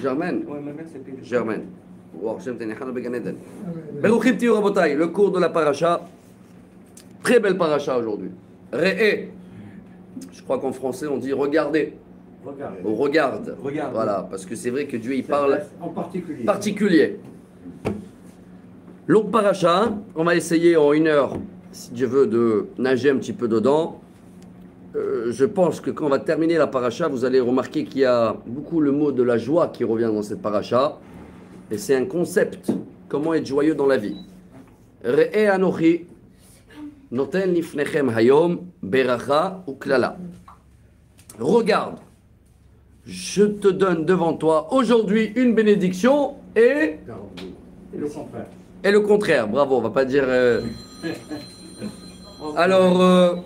Germaine. Germaine. Le cours de la paracha. Très belle paracha aujourd'hui. Re'e. Je crois qu'en français on dit regardez. Ou regarde. Voilà, parce que c'est vrai que Dieu il parle en particulier. Longue paracha, on va essayer en 1 heure, si Dieu veut, de nager un petit peu dedans. Je pense que quand on va terminer la paracha, vous allez remarquer qu'il y a beaucoup le mot de la joie qui revient dans cette paracha. Et c'est un concept, comment être joyeux dans la vie. Re'e anochi noten lifnechem hayom beracha uklala. Regarde, je te donne devant toi aujourd'hui une bénédiction et le contraire. Et le contraire. Bravo, on va pas dire... Alors,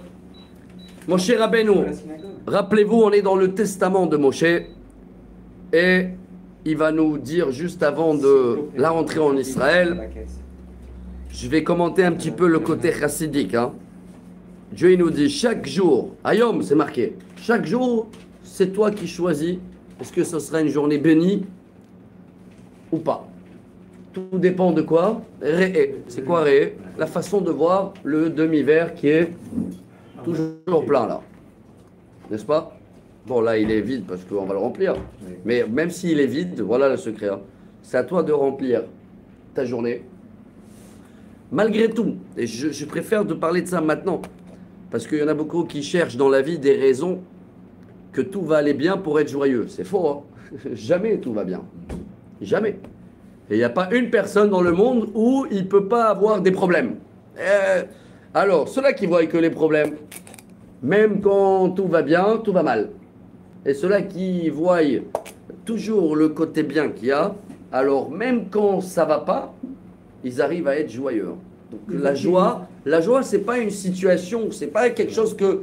Moshe Rabbeinu, rappelez-vous, on est dans le testament de Moshe et il va nous dire juste avant de la rentrée en Israël, je vais commenter un petit peu le côté chassidique. Dieu il nous dit chaque jour, Ayom c'est marqué, chaque jour c'est toi qui choisis est-ce que ce sera une journée bénie ou pas. Tout dépend de quoi? Re'e. C'est quoi Re'e? La façon de voir le demi-verre qui est toujours plein là. N'est-ce pas? Bon là il est vide parce qu'on va le remplir. Mais même s'il est vide, voilà le secret. C'est à toi de remplir ta journée. Malgré tout, et je préfère de parler de ça maintenant, parce qu'il y en a beaucoup qui cherchent dans la vie des raisons que tout va aller bien pour être joyeux. C'est faux, Jamais tout va bien. Jamais. Et il n'y a pas une personne dans le monde où il ne peut pas avoir des problèmes. Alors, ceux-là qui voient que les problèmes, même quand tout va bien, tout va mal. Et ceux-là qui voient toujours le côté bien qu'il y a, alors même quand ça ne va pas, ils arrivent à être joyeux. Donc la joie, c'est pas une situation, c'est pas quelque chose que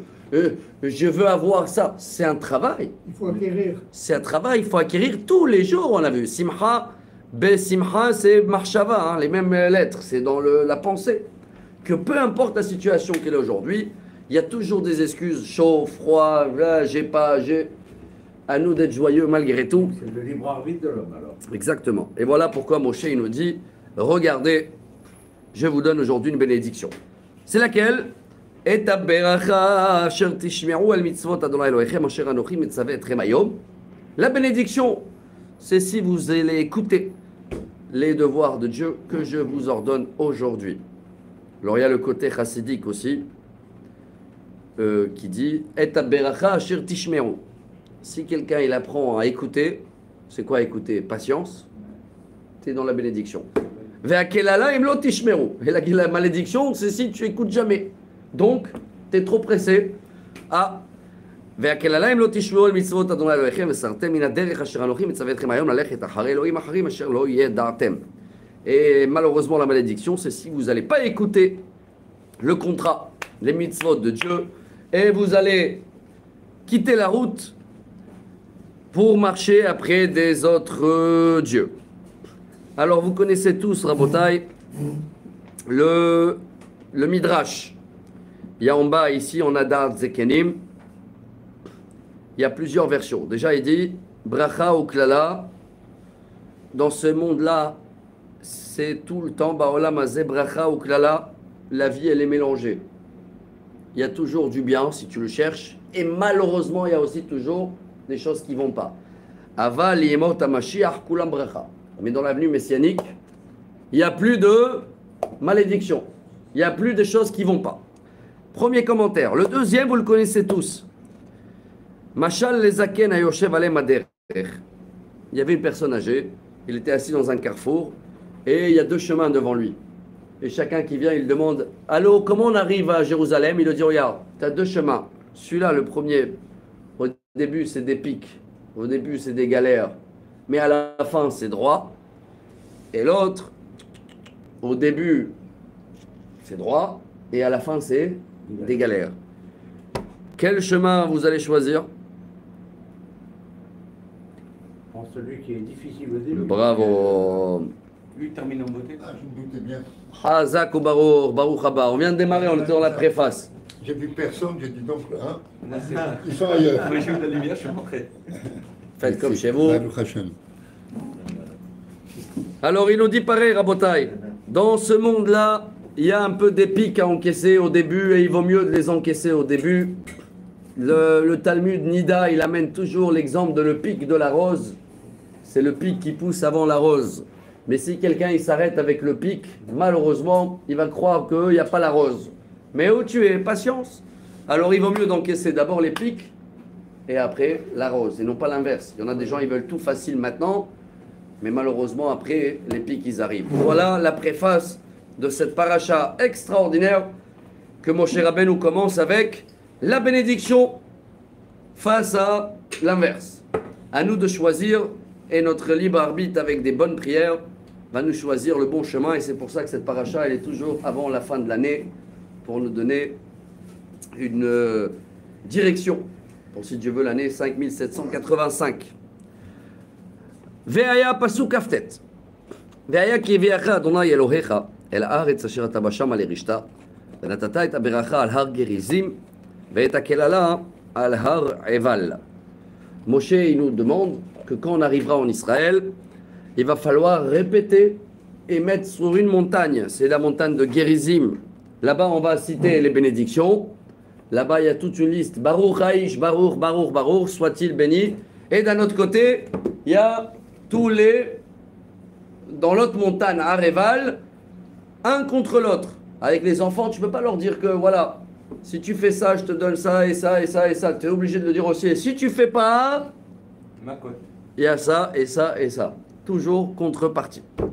je veux avoir ça. C'est un travail. Il faut acquérir. C'est un travail, il faut acquérir tous les jours. On a vu Simcha, Simcha, c'est Marshava, les mêmes lettres, c'est dans la pensée. Que peu importe la situation qu'elle est aujourd'hui, il y a toujours des excuses, chaud, froid, là, j'ai. À nous d'être joyeux malgré tout. C'est le libre arbitre de l'homme alors. Exactement. Et voilà pourquoi Moshe il nous dit, regardez, je vous donne aujourd'hui une bénédiction. C'est laquelle? La bénédiction, c'est si vous allez écouter les devoirs de Dieu que je vous ordonne aujourd'hui. Alors il y a le côté chassidique aussi, qui dit si quelqu'un il apprend à écouter, c'est quoi écouter? Patience, tu es dans la bénédiction. Et la malédiction, c'est si tu écoutes jamais. Donc, tu es trop pressé. Et malheureusement, la malédiction, c'est si vous n'allez pas écouter le contrat, les mitzvot de Dieu, et vous allez quitter la route pour marcher après des autres dieux. Alors, vous connaissez tous, Rabotai, le Midrash. Il y a en bas, ici, on a Da'at Zekenim. Il y a plusieurs versions. Déjà, il dit, Bracha ou Klala, dans ce monde-là, c'est tout le temps, Ba'olam Hazeh, Bracha ou Klala, la vie, elle est mélangée. Il y a toujours du bien, si tu le cherches, et malheureusement, il y a aussi toujours des choses qui ne vont pas. Aval Yemot HaMashiach Kulam Bracha. Mais dans l'avenue messianique, il n'y a plus de malédiction. Il n'y a plus de choses qui ne vont pas. Premier commentaire. Le deuxième, vous le connaissez tous. Mashal lezaken ayoshev alem aderech. Il y avait une personne âgée, il était assis dans un carrefour, et il y a 2 chemins devant lui. Et chacun qui vient, il demande, allô, comment on arrive à Jérusalem? Il lui dit, regarde, tu as 2 chemins. Celui-là, le premier, au début, c'est des pics. Au début, c'est des galères. Mais à la fin, c'est droit. Et l'autre, au début, c'est droit. Et à la fin, c'est des galères. Quel chemin vous allez choisir? Celui qui est difficile au début. Bravo. Lui termine en beauté. Ah, je me doutais bien. Hazak ou Baruch Haba. On vient de démarrer, on était dans la préface. J'ai vu personne, j'ai dit donc, ils sont ailleurs. Moi, j'ai eu de la lumière, je suis rentré. Faites comme chez vous. Baruch Hashem. Alors il nous dit pareil, Rabotai, dans ce monde-là, il y a un peu des pics à encaisser au début et il vaut mieux de les encaisser au début. Le Talmud Nida, il amène toujours l'exemple de le pic de la rose. C'est le pic qui pousse avant la rose. Mais si quelqu'un il s'arrête avec le pic, malheureusement, il va croire qu'il n'y a pas la rose. Mais où tu es, patience. Alors il vaut mieux d'encaisser d'abord les pics et après la rose, et non pas l'inverse. Il y en a des gens, ils veulent tout facile maintenant, mais malheureusement après, les pics, ils arrivent. Voilà la préface de cette paracha extraordinaire que Moshe Rabbeinu commence avec la bénédiction face à l'inverse. À nous de choisir, et notre libre arbitre avec des bonnes prières va nous choisir le bon chemin, et c'est pour ça que cette paracha, elle est toujours avant la fin de l'année pour nous donner une direction pour, si Dieu veut, l'année 5785. Ve'aya pasuk kaftet. Ve'aya ki viacha Adonai Elohecha el haaretz asher ata bashama lerishta ונתת את הברכה על הר גריזים ואת הקללה על הר עיבל. Moshe, il nous demande que quand on arrivera en Israël, il va falloir répéter et mettre sur une montagne, c'est la montagne de Gerizim. Là-bas, on va citer les bénédictions. Là-bas, il y a toute une liste. Baruch Haïch, Baruch, Baruch, Baruch, soit-il béni. Et d'un autre côté, il y a tous les... Dans l'autre montagne, à Réval, un contre l'autre. Avec les enfants, tu ne peux pas leur dire que, voilà, si tu fais ça, je te donne ça et ça et ça et ça. Tu es obligé de le dire aussi. Et si tu ne fais pas, il y a ça et ça et ça. Toujours contrepartie. Je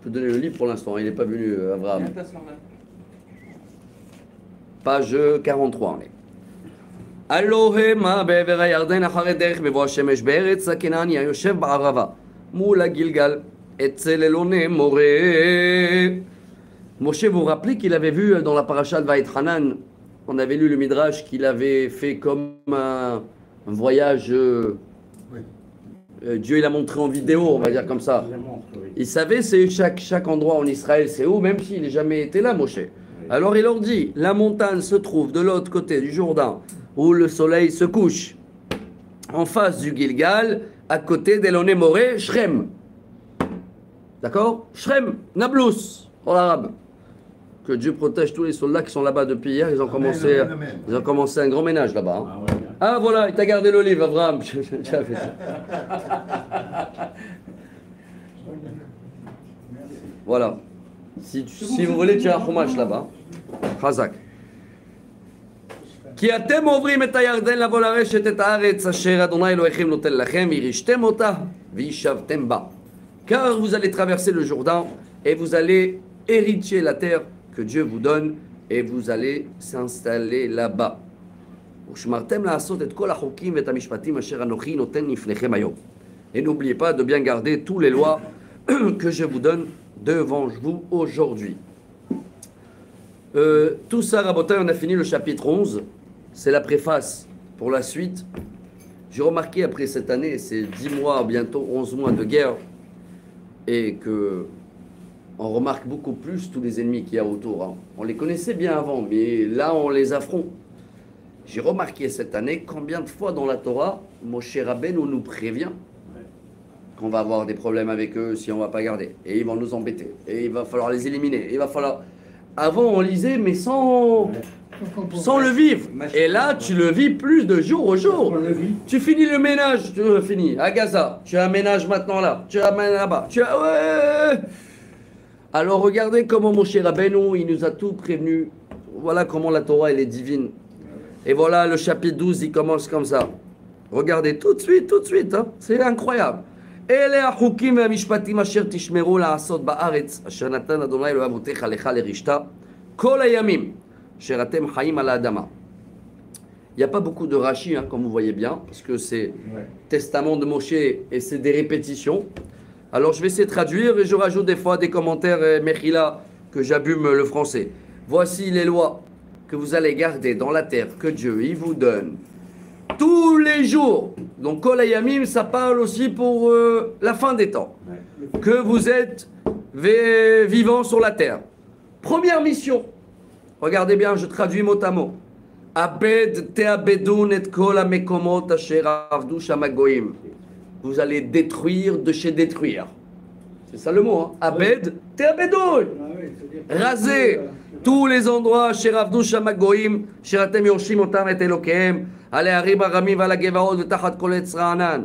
peux donner le livre pour l'instant. Il n'est pas venu, Abraham. Page 43, on est. אלוהימה בעבר הירדן אחרי דרך מבוא השמש בארץ הכנעני היושב בערבה מול הגלגל אצל אלוני מורה. Moshe, vous vous rappelez qu'il avait vu dans la paracha de Vaït-Hanan, on avait lu le Midrash qu'il avait fait comme un voyage. Dieu il a montré en vidéo, on va dire comme ça. Il savait c'est chaque endroit en Israël, c'est où, même s'il n'est jamais été là, Moshe. Alors il leur dit, la montagne se trouve de l'autre côté du Jourdain, où le soleil se couche, en face du Gilgal, à côté d'Eloné Moré, Shrem. D'accord? Shrem, Nablus, en arabe. Que Dieu protège tous les soldats qui sont là-bas depuis hier. Ils ont commencé un grand ménage là-bas. Hein. Ah voilà, il t'a gardé le livre, Abraham. Voilà. Si vous voulez, tu as un chumash là-bas. Chazak. כי אתם עוברים את הירדן לבוא לרשת את הארץ אשר אדוני אלוהיכם נותן לכם וירשתם אותה וישבתם בה. Car vous allez traverser le Jourdain et vous allez hériter la terre que Dieu vous donne et vous allez s'installer là-bas. ושמרתם לעשות את כל החוקים ואת המשפטים אשר אנוכי נותן לפניכם היום. Et n'oubliez pas de bien garder tous les lois que je vous donne devant vous aujourd'hui. Tout ça, Rabotai, on a fini le chapitre 11. C'est la préface pour la suite. J'ai remarqué après cette année, c'est 10 mois, bientôt 11 mois de guerre, et que on remarque beaucoup plus tous les ennemis qu'il y a autour. Hein. On les connaissait bien avant, mais là on les affronte. J'ai remarqué cette année combien de fois dans la Torah, Moshe Rabbeinu nous prévient qu'on va avoir des problèmes avec eux si on ne va pas garder. Et ils vont nous embêter. Et il va falloir les éliminer. Il va falloir... Avant on lisait, mais sans le vivre. Et là, tu le vis plus de jour au jour. Tu finis le ménage, tu le finis à Gaza. Tu as un ménage maintenant là. Tu as un ménage là-bas. Ouais. Alors regardez comment Moshe Rabbeinu, il nous a tout prévenu. Voilà comment la Torah, elle est divine. Et voilà, le chapitre 12, il commence comme ça. Regardez, tout de suite. Hein. C'est incroyable. אלה החוקים והמשפטים אשר תשמרו לעשות בארץ, אשר נתן אדוני אלוהי אבותיך לך לרשתה, כל הימים אשר אתם חיים על האדמה. Il n'y a pas beaucoup de Rashi, hein, comme vous voyez bien, parce que c'est testament de Moshe et c'est des répétitions. Alors je vais essayer de traduire et je rajoute des fois des commentaires Mechila que j'abîme le français. Voici les lois que vous allez garder dans la terre que Dieu il vous donne tous les jours. Donc Kol Hayamim, ça parle aussi pour la fin des temps. Que vous êtes vivants sur la terre. Première mission. Regardez bien, je traduis mot à mot. Abed te'abedun et kol hamekomot asher avdu sham hagoyim. Vous allez détruire de chez détruire. C'est ça le mot, hein. Abed, t'es abedoul. Raser tous les endroits, Sheravdu Shamagoim, Sheratem Yoshim Otam et Elokehem, Ale Harim Aramim Vala Gevaot, Tachat Koletz Ra'anan.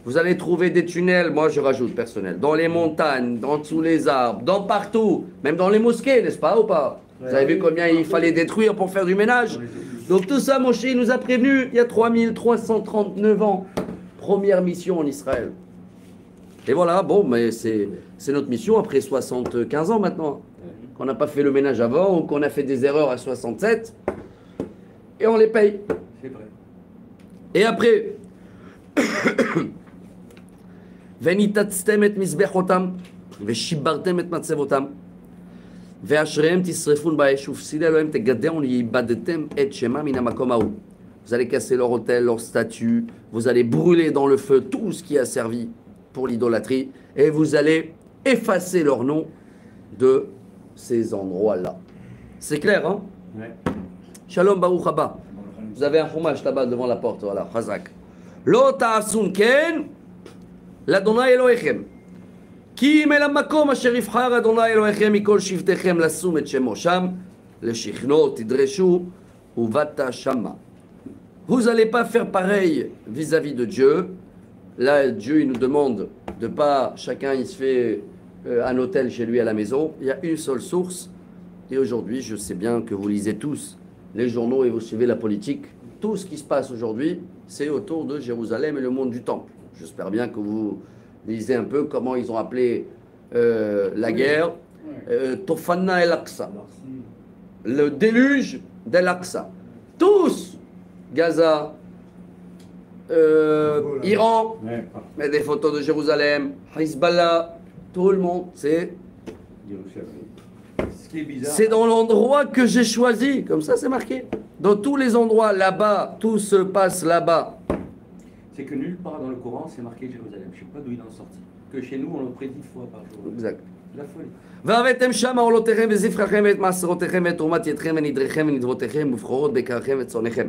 Vous allez trouver des tunnels, moi je rajoute personnel, dans les montagnes, dans tous les arbres, dans partout, même dans les mosquées, n'est-ce pas ou pas? Vous avez vu combien il fallait détruire pour faire du ménage? Donc tout ça, Moshe nous a prévenu il y a 3339 ans. Première mission en Israël. Et voilà, bon, mais c'est notre mission après 75 ans maintenant. Qu'on n'a pas fait le ménage avant ou qu'on a fait des erreurs à 67. Et on les paye. C'est vrai. Et après, ונתצתם את מזבחותם ושיברתם את מצבותם ואשריהם תשרפון באש ופסיל אלוהים תגדעון ויבדתם את שמם מן המקום ההוא. Vous allez casser leur autel, leur statue, vous allez brûler dans le feu tout ce qui a servi pour l'idolâtrie et vous allez effacer leur nom de ces endroits-là. C'est clair, hein? Ouais. Shalom Baruch Haba. Vous avez un chumash là-bas devant la porte, voilà, Chazak. Lo ta'asun ken l'Adonai Elohechem. כי אם אל המקום אשר יבחר אדוני אלוהיכם מכל שבטיכם לשום את שמו שם, לשכנו תדרשו ובאת שמה. Vous n'allez pas faire pareil vis-à-vis de Dieu. Là, Dieu il nous demande de pas, chacun il se fait un hôtel chez lui à la maison. Il y a une seule source. Et aujourd'hui, je sais bien que vous lisez tous les journaux et vous suivez la politique. Tout ce qui se passe aujourd'hui, c'est autour de Jérusalem et le monde du temple. J'espère bien que vous lisez un peu comment ils ont appelé la guerre. Tofana el-Aqsa. Le déluge d'El-Aqsa. Tous, Gaza, Iran, mais des photos de Jérusalem, Hezbollah, tout le monde, c'est Ce qui est bizarre. c'est dans l'endroit que j'ai choisi, comme ça c'est marqué. Dans tous les endroits là-bas, tout se passe là-bas. C'est que nulle part dans le Coran c'est marqué Jérusalem. Je ne sais pas d'où il en est sorti. Que chez nous on le prédit 10 fois par jour. Exact. La folie. והבאתם שם עולותיכם וזבחיכם ואת מעשרותיכם ואת תרומת ידכם ונדריכם ונדבותיכם ובכורות בקריכם וצאניכם.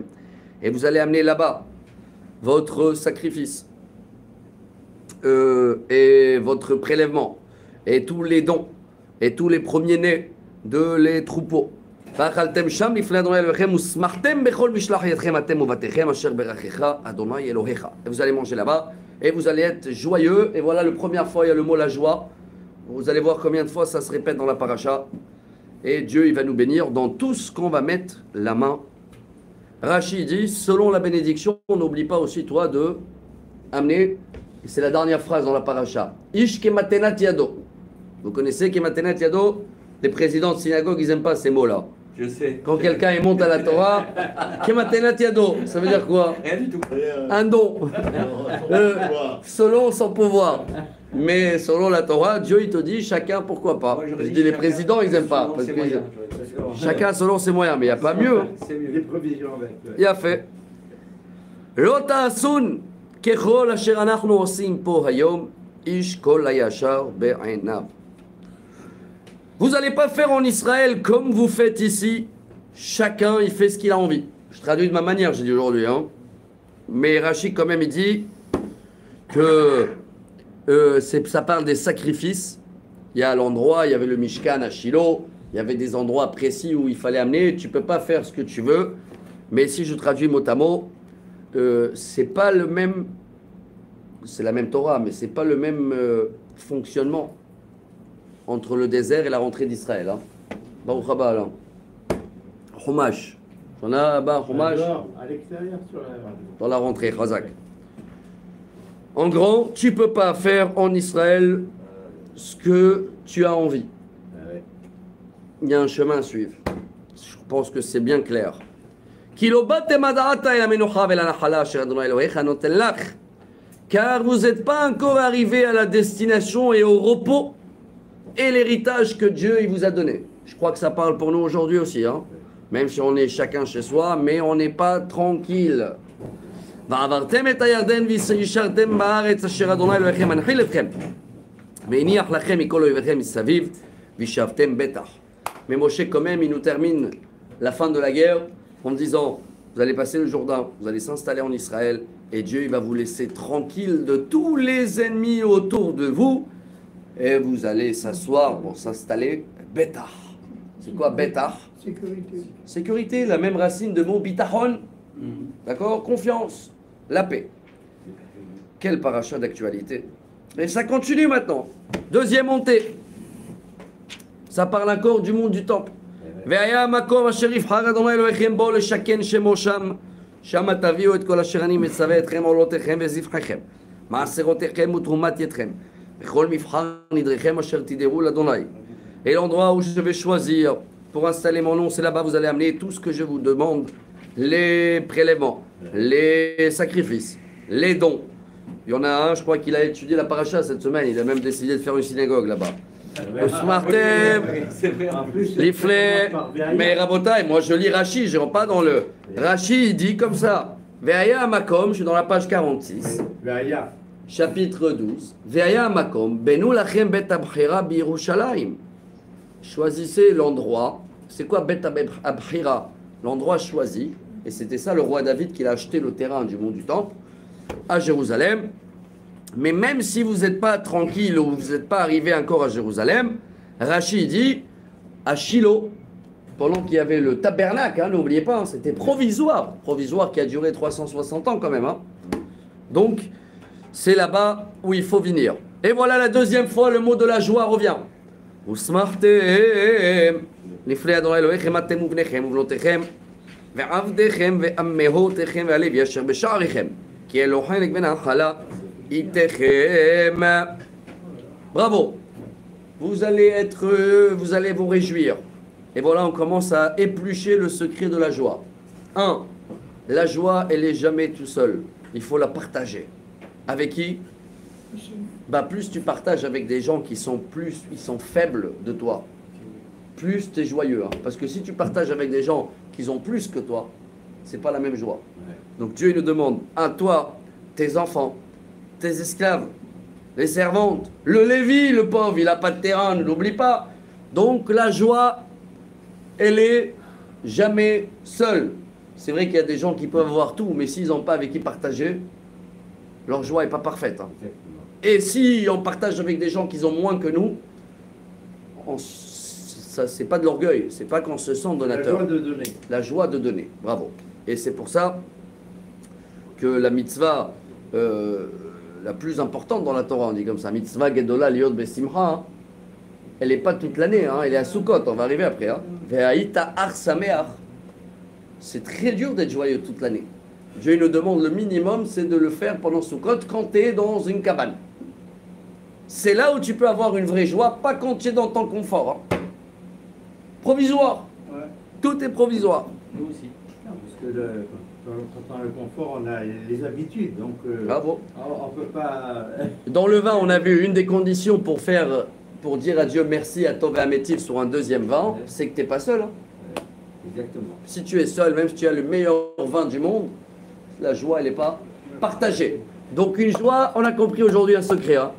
Et vous allez amener là-bas votre sacrifice et votre prélèvement et tous les dons et tous les premiers-nés de les troupeaux. ואכלתם שם לפני אדוני אלוהיכם ושמחתם בכל משלח ידכם אתם ובתיכם אשר ברכך אדוני אלוהיך. Et vous allez manger là-bas et vous allez être joyeux. Et voilà, la première fois il y a le mot la joie. Vous allez voir combien de fois ça se répète dans la paracha. Et Dieu, il va nous bénir dans tout ce qu'on va mettre la main. Rashi dit, selon la bénédiction, on n'oublie pas aussi, toi, de amener, et c'est la dernière phrase dans la paracha, Ish kematenat yado. Vous connaissez kematenat yado? Les présidents de synagogue, ils n'aiment pas ces mots-là. Je sais. Quand quelqu'un il monte à la Torah, kematenat yado, ça veut dire quoi? Rien du tout. Un don. Selon son pouvoir. Mais selon la Torah, Dieu il te dit chacun pourquoi pas. Moi, Je j'aurais dis dit les chacun présidents ils aiment pas. selon Parce ses que moyens. chacun selon ses moyens, mais il n'y a pas mieux. C'est mieux. Des prévisions avec. Il a fait. לא תעשון ככל אשר אנחנו עושים פה היום, איש כל הישר בעיניו. Vous n'allez pas faire en Israël comme vous faites ici. Chacun il fait ce qu'il a envie. Je traduis de ma manière, j'ai dit aujourd'hui. Hein. Mais Rachid quand même il dit que ça parle des sacrifices. Il y a l'endroit, il y avait le Mishkan à Shiloh, il y avait des endroits précis où il fallait amener. Tu ne peux pas faire ce que tu veux. Mais si je traduis mot à mot, c'est pas le même. C'est la même Torah, mais c'est pas le même fonctionnement entre le désert et la rentrée d'Israël. Hein. Baruch haba, là. Chumash. On a bas Chumash À l'extérieur, sur la dans la rentrée, Chazak. En gros, tu ne peux pas faire en Israël ce que tu as envie. Il y a un chemin à suivre. Je pense que c'est bien clair. Car vous n'êtes pas encore arrivé à la destination et au repos et l'héritage que Dieu il vous a donné. Je crois que ça parle pour nous aujourd'hui aussi. Hein? Même si on est chacun chez soi, mais on n'est pas tranquille. ועברתם את הירדן וישרתם בארץ אשר אדוני אלוהיכם מנחיל אתכם והניח לכם מכל אויביכם מסביב וישבתם בטח. Mais Moshe quand même il nous termine la fin de la guerre en disant vous allez passer le Jourdain, vous allez s'installer en Israël et Dieu il va vous laisser tranquille de tous les ennemis autour de vous Et vous allez s'asseoir pour s'installer. Betach. C'est quoi Betach? Sécurité. Sécurité, la même racine de mot bitachon. D'accord? Confiance, la paix. Quel paracha d'actualité. Et ça continue maintenant. Deuxième montée. Ça parle encore du monde du temple. והיה המקום אשר יבחר אדוני אלוהיכם בו לשכן שמו שם, שמה תביאו את כל אשר אני מצווה אתכם עולותיכם וזבחיכם, מעשרותיכם ותרומת ידכם, וכל מבחר נדריכם אשר תדעו לאדוני. Et l'endroit où je vais choisir pour installer mon nom, c'est là-bas vous allez amener tout ce que je vous demande, les prélèvements, les sacrifices, les dons. Il y en a un, je crois qu'il a étudié la paracha cette semaine, il a même décidé de faire une synagogue là-bas. Les flets, mais Rabotai, moi je lis Rashi, je ne rentre pas dans le. Rashi il dit comme ça. Ve'aya Makom, je suis dans la page 46, chapitre 12. Ve'aya Makom, benu lachem bet abchira b'Yerushalayim. Choisissez l'endroit. C'est quoi bet abchira? L'endroit choisi. Et c'était ça le roi David qui a acheté le terrain du mont du Temple à Jérusalem. Mais même si vous n'êtes pas tranquille ou vous n'êtes pas arrivé encore à Jérusalem, Rashi dit à Shiloh, pendant qu'il y avait le tabernacle, hein, n'oubliez pas, hein, c'était provisoire qui a duré 360 ans quand même. Hein. Donc, c'est là-bas où il faut venir. Et voilà la deuxième fois, le mot de la joie revient. Usmachtem, לפני אדוני אלוהיכם אתם ובניכם ובנותיכם ועבדיכם ואמהותיכם והלוי אשר בשעריכם כי אלוהינו בנחלה. Bravo. Vous allez vous réjouir. Et voilà, on commence à éplucher le secret de la joie. 1. La joie, elle est jamais tout seul. Il faut la partager. Avec qui? Plus tu partages avec des gens qui sont ils sont faibles de toi, plus tu es joyeux. Hein. Parce que si tu partages avec des gens qui ont plus que toi, c'est pas la même joie. Donc Dieu nous demande, à toi, tes enfants, tes esclaves, les servantes, le Lévi, le pauvre, il n'a pas de terrain, ne l'oublie pas. Donc la joie, elle est jamais seule. C'est vrai qu'il y a des gens qui peuvent avoir tout, mais s'ils n'ont pas avec qui partager, leur joie n'est pas parfaite. Hein. Et si on partage avec des gens qui ont moins que nous, ça c'est pas de l'orgueil, c'est pas qu'on se sent donateur. La joie de donner. La joie de donner, bravo. Et c'est pour ça que la mitzvah la plus importante dans la Torah, on dit comme ça, mitzvah gedola liot besimcha, hein. Elle n'est pas toute l'année, hein, elle est à Sukkot, on va arriver après. Hein. Ve'aïta ar sameach. C'est très dur d'être joyeux toute l'année. Dieu nous demande le minimum, c'est de le faire pendant Sukkot quand tu es dans une cabane. C'est là où tu peux avoir une vraie joie, pas quand tu es dans ton confort. Hein. Provisoire. Ouais. Tout est provisoire. Nous aussi. Parce que quand on a le confort, on a les habitudes. Donc, bravo. On ne peut pas. Dans le vin, on a vu une des conditions pour dire à Dieu merci à Tov et à Métil sur un deuxième vin, c'est que tu n'es pas seul. Hein. Exactement. Si tu es seul, même si tu as le meilleur vin du monde, la joie, elle n'est pas partagée. Donc une joie, on a compris aujourd'hui un secret. Hein.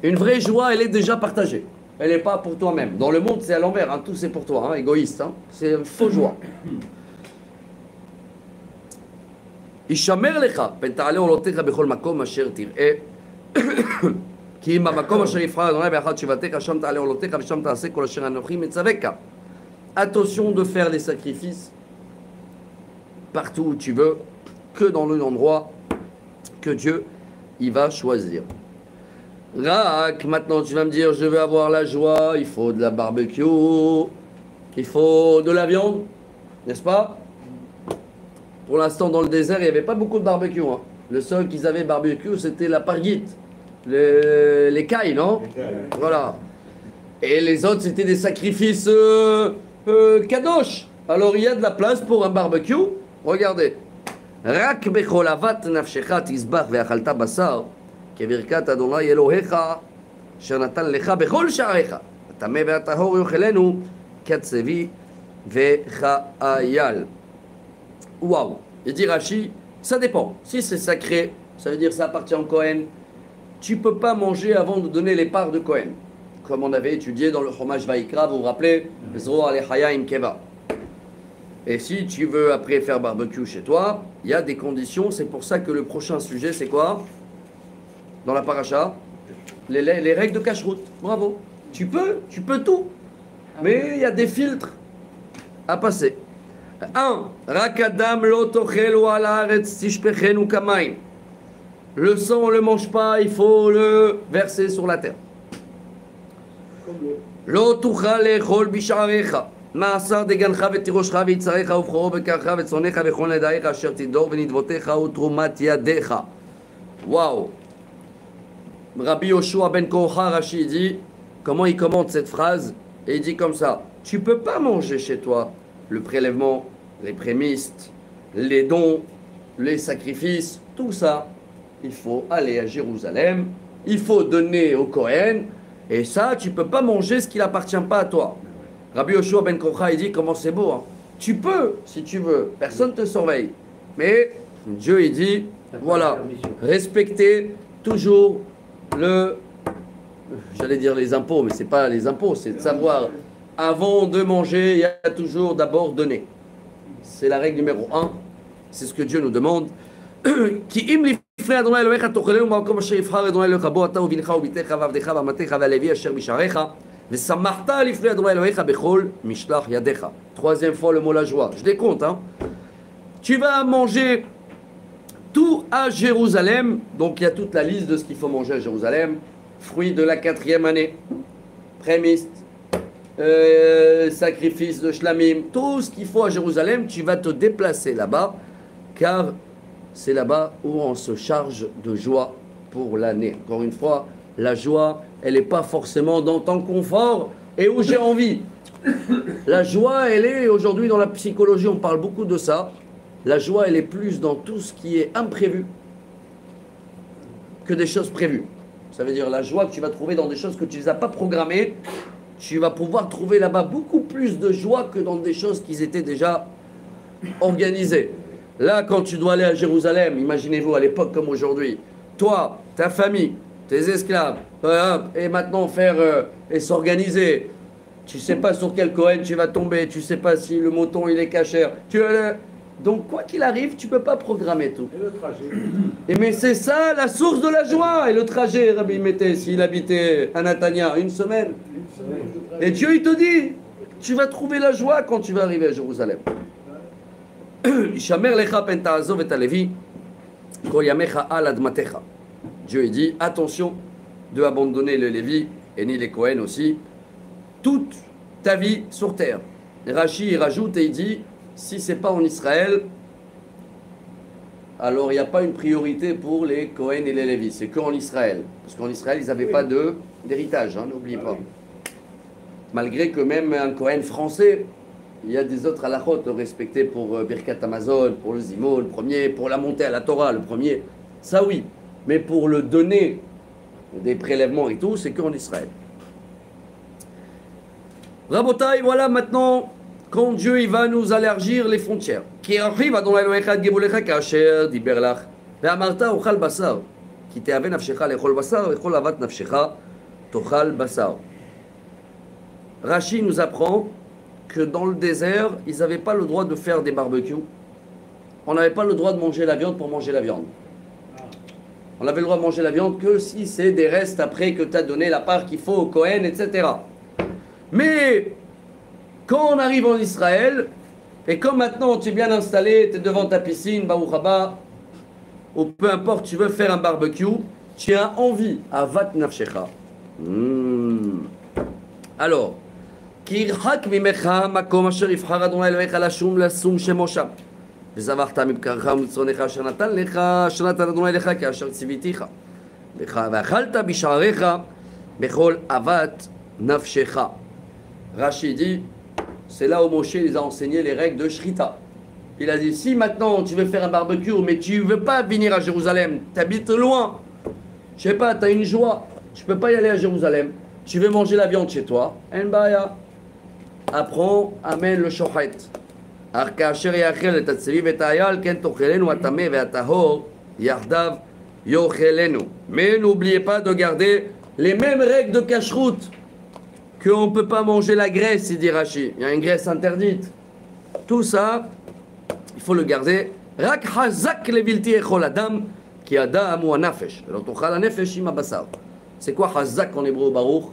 Une vraie joie, elle est déjà partagée. Elle n'est pas pour toi-même. Dans le monde, c'est à l'envers. Hein. Tout c'est pour toi, hein. Égoïste. Hein. C'est une fausse joie. ישמר לך פן תעלה עולותיך בכל מקום אשר תראה כי אם במקום אשר יבחר אדוני באחד שבטיך שם תעלה עולותיך ושם תעשה כל אשר אנוכי מצווך. Attention de faire des sacrifices partout où tu veux, que dans l'endroit que Dieu il va choisir. Rak, maintenant tu vas me dire je veux avoir la joie, il faut de la barbecue, il faut de la viande, n'est-ce pas? Pour l'instant, dans le désert, il n'y avait pas beaucoup de barbecue. Hein. Le seul qu'ils avaient barbecue, c'était la parguite, les cailles, non? Voilà. Et les autres, c'était des sacrifices kadosh. Alors, il y a de la place pour un barbecue. Regardez. Rak becholavat nafshecha tizbach ve'achalta basar kevirkat Adonai Elohecha אשר נתן לך בכל שעריך. הטמא והטהור יאכלנו כצבי וחייל. Waouh! Il dit Rashi, ça dépend. Si c'est sacré, ça veut dire ça appartient au Kohen. Tu ne peux pas manger avant de donner les parts de Kohen. Comme on avait étudié dans le Chumash Vaikra, vous vous rappelez, Zro alechaya im keva. Et si tu veux après faire barbecue chez toi, il y a des conditions. C'est pour ça que le prochain sujet, c'est quoi? Dans la paracha? les règles de cacheroute. Bravo. Tu peux tout. Mais il y a des filtres à passer. 1. Rakadam lo tochel ou al haaretz tishpechenu kamaim. Le sang, on ne le mange pas, il faut le verser sur la terre. Lo tuchal lechol bisha'arecha. מעשר דגנך ותירושך ויצריך ובכורו בקרך וצונך וכל נדעיך אשר תדור ונדבותיך ותרומת ידיך. Waouh! Rabbi Yoshua ben Korcha Rashi dit, comment il commente cette phrase? Et il dit comme ça: tu peux pas manger chez toi le prélèvement, les prémices, les dons, les sacrifices, tout ça. Il faut aller à Jérusalem, il faut donner au Kohen, et ça, tu peux pas manger ce qui n'appartient pas à toi. Rabbi Yoshua ben Korcha, il dit comment c'est beau, hein. Tu peux, si tu veux, personne ne te surveille. Mais Dieu, il dit, voilà, respectez toujours j'allais dire les impôts, mais c'est pas les impôts, c'est de savoir, avant de manger, il y a toujours d'abord donner. C'est la règle numéro 1, c'est ce que Dieu nous demande. כי אם לפני אדוני אלוהיך תאכלנו במקום אשר יבחר אדוני אלוהיך בו אתה ובנך וביתך ועבדך ואמתך והלוי אשר בשעריך ושמחת לפני אדוני אלוהיך בכל משלח ידיך. Troisième fois le mot la joie, je les compte, hein. Tu vas manger tout à Jérusalem, donc il y a toute la liste de ce qu'il faut manger à Jérusalem. Fruits de la 4e année, prémices, sacrifice de shlamim, tout ce qu'il faut à Jérusalem, tu vas te déplacer là-bas, car c'est là-bas où on se charge de joie pour l'année. Encore une fois, la joie, elle n'est pas forcément dans ton confort et où j'ai envie. La joie, elle est, aujourd'hui dans la psychologie, on parle beaucoup de ça. La joie, elle est plus dans tout ce qui est imprévu que des choses prévues. Ça veut dire la joie que tu vas trouver dans des choses que tu ne les as pas programmées. Tu vas pouvoir trouver là-bas beaucoup plus de joie que dans des choses qui étaient déjà organisées. Là, quand tu dois aller à Jérusalem, imaginez-vous à l'époque comme aujourd'hui, toi, ta famille, tes esclaves, et maintenant faire et s'organiser. Tu ne sais pas sur quel Kohen tu vas tomber, tu ne sais pas si le mouton il est cachère. Donc, quoi qu'il arrive, tu ne peux pas programmer tout. Et le trajet. Mais c'est ça la source de la joie. Et le trajet, Rabbi mettait, s'il habitait à Natania, une semaine. Et Dieu, il te dit, tu vas trouver la joie quand tu vas arriver à Jérusalem. Dieu, il dit, attention de abandonner le Lévi et ni les Kohen aussi, toute ta vie sur terre. Rashi, il rajoute et il dit, si ce n'est pas en Israël, alors il n'y a pas une priorité pour les Kohen et les Lévis, c'est qu'en Israël. Parce qu'en Israël, ils n'avaient pas d'héritage, hein, n'oubliez pas. Malgré que même un Kohen français, il y a des autres halachot respectés pour Birkat Amazon, pour le Zimo, le premier, pour la montée à la Torah, le premier. Ça oui, mais pour le donner des prélèvements et tout, c'est qu'en Israël. Rabotai, voilà maintenant quand Dieu il va nous élargir les frontières. Qui arrive à dans l'Elohecha de Gevulecha kasher diberlach. Ve'amarta ochal basar. Qui te'ave nafshecha lechol basar vechol avat nafshecha tochal basar. Rashi nous apprend que dans le désert, ils n'avaient pas le droit de faire des barbecues. On n'avait pas le droit de manger la viande pour manger la viande. On avait le droit de manger la viande que si c'est des restes après que tu as donné la part qu'il faut au Kohen, etc. Mais quand on arrive en Israël, et comme maintenant tu es bien installé, tu es devant ta piscine, Baruch Haba, ou peu importe, tu veux faire un barbecue, tu as envie, avat nafshecha. Alors, Kirhak mimecha makom asher yivchar Adonai Elohecha lashum lasum shemo sham. וזבחת מבקרך ומצונך אשר נתן לך, אשר נתן אדוני לך כאשר ציוויתיך. ואכלת בשעריך בכל אהבת נפשך. Rashi dit, c'est là où Moshe les a enseigné les règles de Shrita. Il a dit, si maintenant tu veux faire un barbecue, mais tu ne veux pas venir à Jérusalem, tu habites loin, je sais pas, tu as une joie, tu ne peux pas y aller à Jérusalem, tu veux manger la viande chez toi, en baya, apprends, amène le shochet. אך כאשר יאכל את הצבי ואת האייל, כן תאכלנו הטמא והטהור, יחדיו יאכלנו. Mais n'oubliez pas de garder les mêmes règles de cacheroute, qu'on ne peut pas manger la graisse, il dit Rashi. Il y a une graisse interdite. Tout ça, il faut le garder. רק חזק לבלתי יאכול אדם, כי אדם הוא הנפש, ולא תאכל הנפש עם הבשר. C'est quoi Chazak en hébreu Baruch?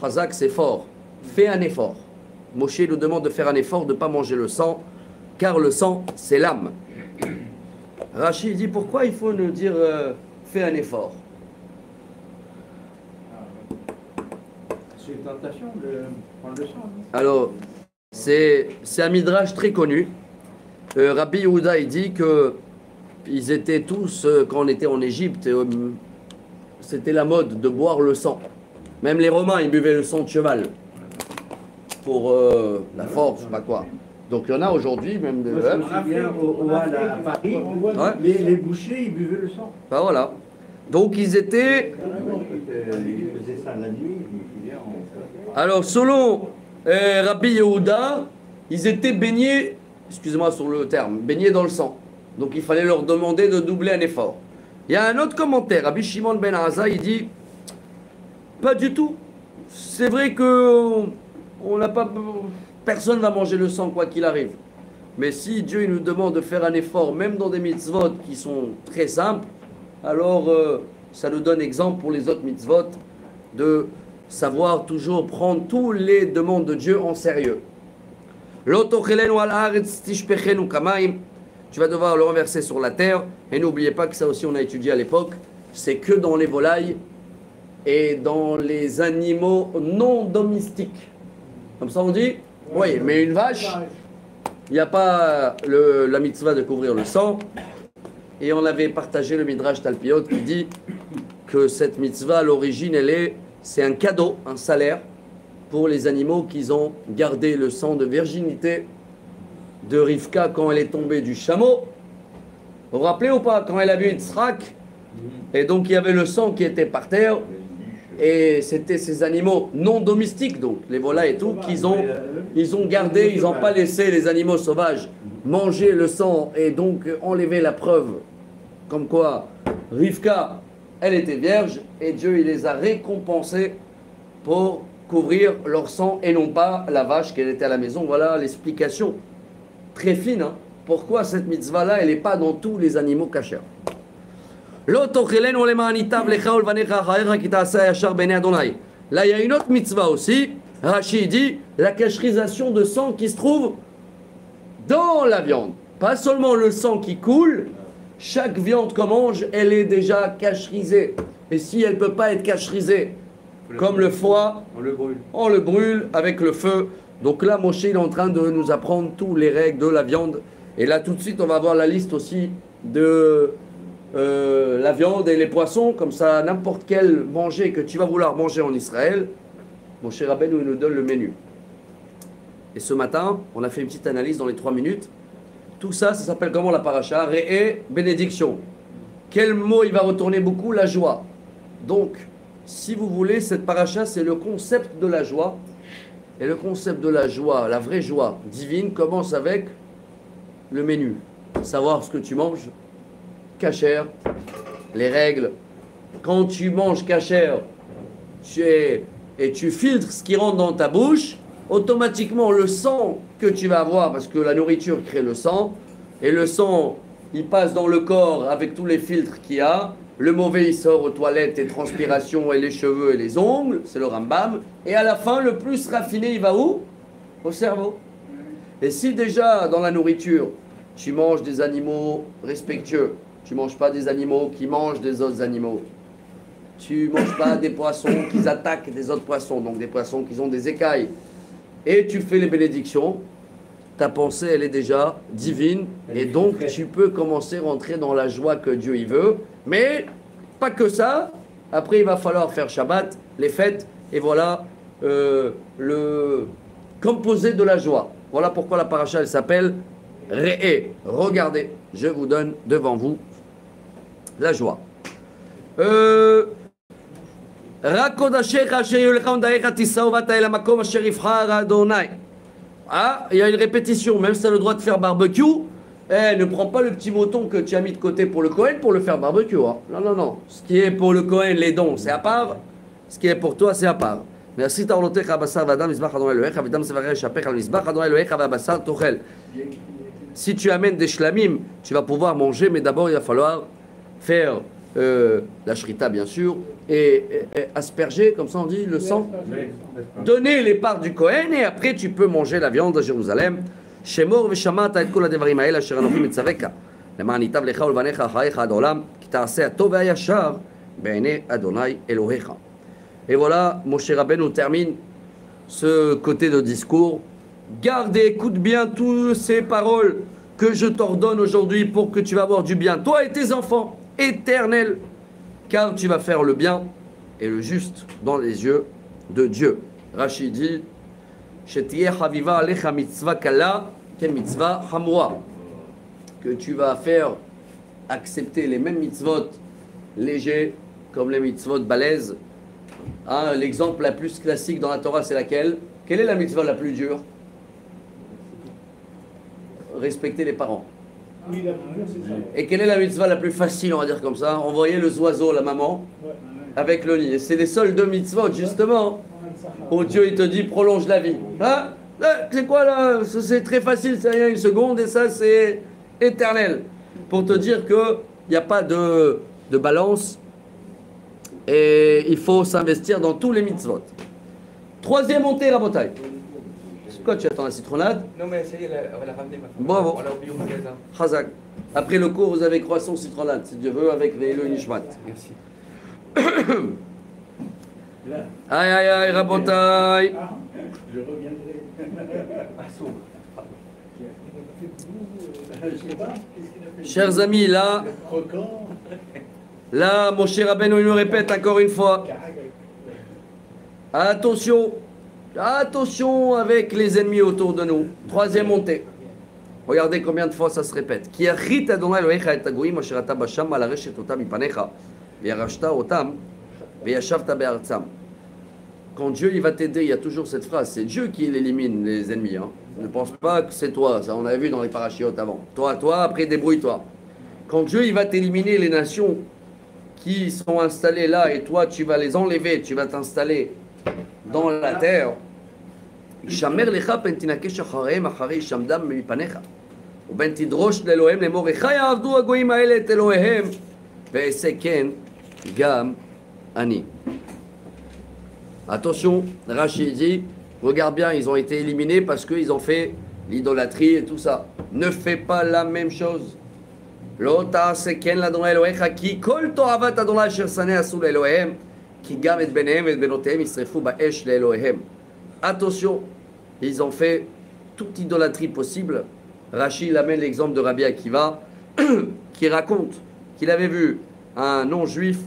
Chazak, c'est fort. Fais un effort. Moshe nous demande de faire un effort, de ne pas manger le sang, car le sang, c'est l'âme. Rashi dit pourquoi il faut nous dire fais un effort. C'est une tentation de prendre le sang. Alors, c'est un midrash très connu. Rabbi Yehuda, il dit que ils étaient tous, quand on était en Égypte, c'était la mode de boire le sang. Même les Romains, ils buvaient le sang de cheval pour la force, je sais pas quoi. Donc il y en a aujourd'hui, même de. Moi, je me souviens au Hall à Paris, les bouchers, ils buvaient le sang. Ben voilà. Donc ils étaient. Ils faisaient ça la nuit. Alors selon Rabbi Yehuda, ils étaient baignés, excusez-moi sur le terme, baignés dans le sang. Donc il fallait leur demander de doubler un effort. Il y a un autre commentaire, Rabbi Shimon ben Aza, il dit pas du tout. C'est vrai que on n'a pas, personne va manger le sang quoi qu'il arrive. Mais si Dieu il nous demande de faire un effort, même dans des mitzvot qui sont très simples, alors ça nous donne exemple pour les autres mitzvot de savoir toujours prendre tous les demandes de Dieu en sérieux. Tu vas devoir le renverser sur la terre. Et n'oubliez pas que ça aussi on a étudié à l'époque, c'est que dans les volailles et dans les animaux non domestiques. Comme ça on dit? Oui, mais une vache, il n'y a pas la mitzvah de couvrir le sang. Et on avait partagé le Midrash Talpiot qui dit que cette mitzvah à l'origine, c'est un cadeau, un salaire pour les animaux qui ont gardé le sang de virginité de Rivka quand elle est tombée du chameau. Vous vous rappelez ou pas, quand elle a vu Yitzhak, et donc il y avait le sang qui était par terre, et c'était ces animaux non domestiques, donc les volailles et tout, ils ont gardé, ils n'ont pas laissé les animaux sauvages manger le sang et donc enlever la preuve comme quoi Rivka, elle était vierge, et Dieu il les a récompensés pour couvrir leur sang et non pas la vache qu'elle était à la maison. Voilà l'explication très fine. Hein. Pourquoi cette mitzvah-là, elle n'est pas dans tous les animaux cachers. Là, il y a une autre mitzvah aussi. Rashi dit la cacherisation de sang qui se trouve dans la viande. Pas seulement le sang qui coule, chaque viande qu'on mange, elle est déjà cacherisée. Et si elle ne peut pas être cacherisée, comme le foie, on le brûle avec le feu. Donc là, Moshe il est en train de nous apprendre toutes les règles de la viande. Et là, tout de suite, on va voir la liste aussi de la viande et les poissons. Comme ça, n'importe quel manger que tu vas vouloir manger en Israël, Moshe Rabbeinu nous donne le menu. Et ce matin, on a fait une petite analyse dans les 3 minutes. Tout ça, ça s'appelle comment la paracha? Réé, bénédiction. Quel mot il va retourner beaucoup? La joie. Donc, si vous voulez, cette paracha, c'est le concept de la joie. Et le concept de la joie, la vraie joie divine, commence avec le menu. Savoir ce que tu manges, kasher, les règles. Quand tu manges kasher, et tu filtres ce qui rentre dans ta bouche, automatiquement le sang que tu vas avoir, parce que la nourriture crée le sang, et le sang, il passe dans le corps avec tous les filtres qu'il y a. Le mauvais, il sort aux toilettes et transpiration et les cheveux et les ongles, c'est le Rambam. Et à la fin, le plus raffiné, il va où? Au cerveau. Et si déjà, dans la nourriture, tu manges des animaux respectueux, tu ne manges pas des animaux qui mangent des autres animaux, tu ne manges pas des poissons qui attaquent des autres poissons, donc des poissons qui ont des écailles, et tu fais les bénédictions, ta pensée, elle est déjà divine, et donc tu peux commencer à rentrer dans la joie que Dieu y veut. Mais pas que ça, après il va falloir faire Shabbat, les fêtes, et voilà le composé de la joie. Voilà pourquoi la paracha elle s'appelle Réé. Regardez, je vous donne devant vous la joie. Ah, il y a une répétition, même si tu as le droit de faire barbecue, ne prends pas le petit mouton que tu as mis de côté pour le Kohen pour le faire barbecue. Hein. Non, non, non. Ce qui est pour le Kohen, les dons, c'est à part. Ce qui est pour toi, c'est à part. Merci si tu amènes des shlamim, tu vas pouvoir manger, mais d'abord il va falloir faire la shrita bien sûr, et asperger, comme ça on dit, le sang. Donner les parts du Kohen et après tu peux manger la viande à Jérusalem. Shemor v'shamata et kol הדברים האלה אשר אנוכי מצווך למען ייטב לך ולבניך אחריך עד עולם כי תעשה הטוב והישר בעיני אדוני אלוהיך. Et voilà, Moshe Rabbeinu termine ce côté de discours. Garde et écoute bien toutes ces paroles que je t'ordonne aujourd'hui pour que tu vas avoir du bien, toi et tes enfants, éternels, car tu vas faire le bien et le juste dans les yeux de Dieu. Rashi dit Shetiyeh Haviva Alecha Mitzvah Kala Ken Mitzvah Hamwa, que tu vas faire accepter les mêmes mitzvot légers comme les mitzvot balèzes. Hein, l'exemple la plus classique dans la Torah, c'est laquelle? Quelle est la mitzvah la plus dure? Respecter les parents. Et quelle est la mitzvah la plus facile, on va dire comme ça? Envoyer le oiseau, la maman, avec le nid. Et c'est les seuls deux mitzvot, justement, où Dieu il te dit prolonge la vie. Hein? C'est quoi là? C'est très facile, c'est rien une seconde, et ça c'est éternel. Pour te dire qu'il n'y a pas de balance. Et il faut s'investir dans tous les mitzvot. Troisième montée, Rabotai. Pourquoi tu attends la citronnade? Non, mais ça y est, elle a ramené ma femme. Bravo. On l'a oublié au magasin. Chazak. Après le cours, vous avez croissant citronnade, si Dieu veut, avec les Nishmat. Merci. Aïe, aïe, aïe, Rabotai. Je reviendrai. Ah, sauve. Chers amis, là, Croquant. là, mon cher Rabbeinu, il nous répète encore une fois. Attention, attention avec les ennemis autour de nous. Troisième montée. Regardez combien de fois ça se répète. Ki achit Adonai Elohecha et hagoyim asher ata basham alareshet otam mipanecha v'yarashta otam v'yashavta be'artzam. Quand Dieu il va t'aider, il y a toujours cette phrase. C'est Dieu qui élimine les ennemis. Hein. Ne pense pas que c'est toi. Ça, on avait vu dans les parachiotes avant. Toi, après débrouille-toi. Quand Dieu il va t'éliminer les nations qui sont installées là et toi tu vas les enlever, tu vas t'installer dans la terre. Shamer lecha pen tinakesh acharem acharei shamdam mipanecha uben tidrosh leelohem lemor echa ya'avdu hagoyim haele et Elohehem ve'ese ken gam ani. Attention, Rashi dit, regarde bien, ils ont été éliminés parce qu'ils ont fait l'idolâtrie et tout ça. Ne fais pas la même chose. Lo ta'ase ken l'Adonai Elohecha ki kol to'avat Adonai asher saneh asu leElohehem ki gam et benehem et benotehem yisrefu ba'esh leElohehem. Attention, ils ont fait toute idolâtrie possible. Rashi amène l'exemple de Rabbi Akiva qui raconte qu'il avait vu un non-juif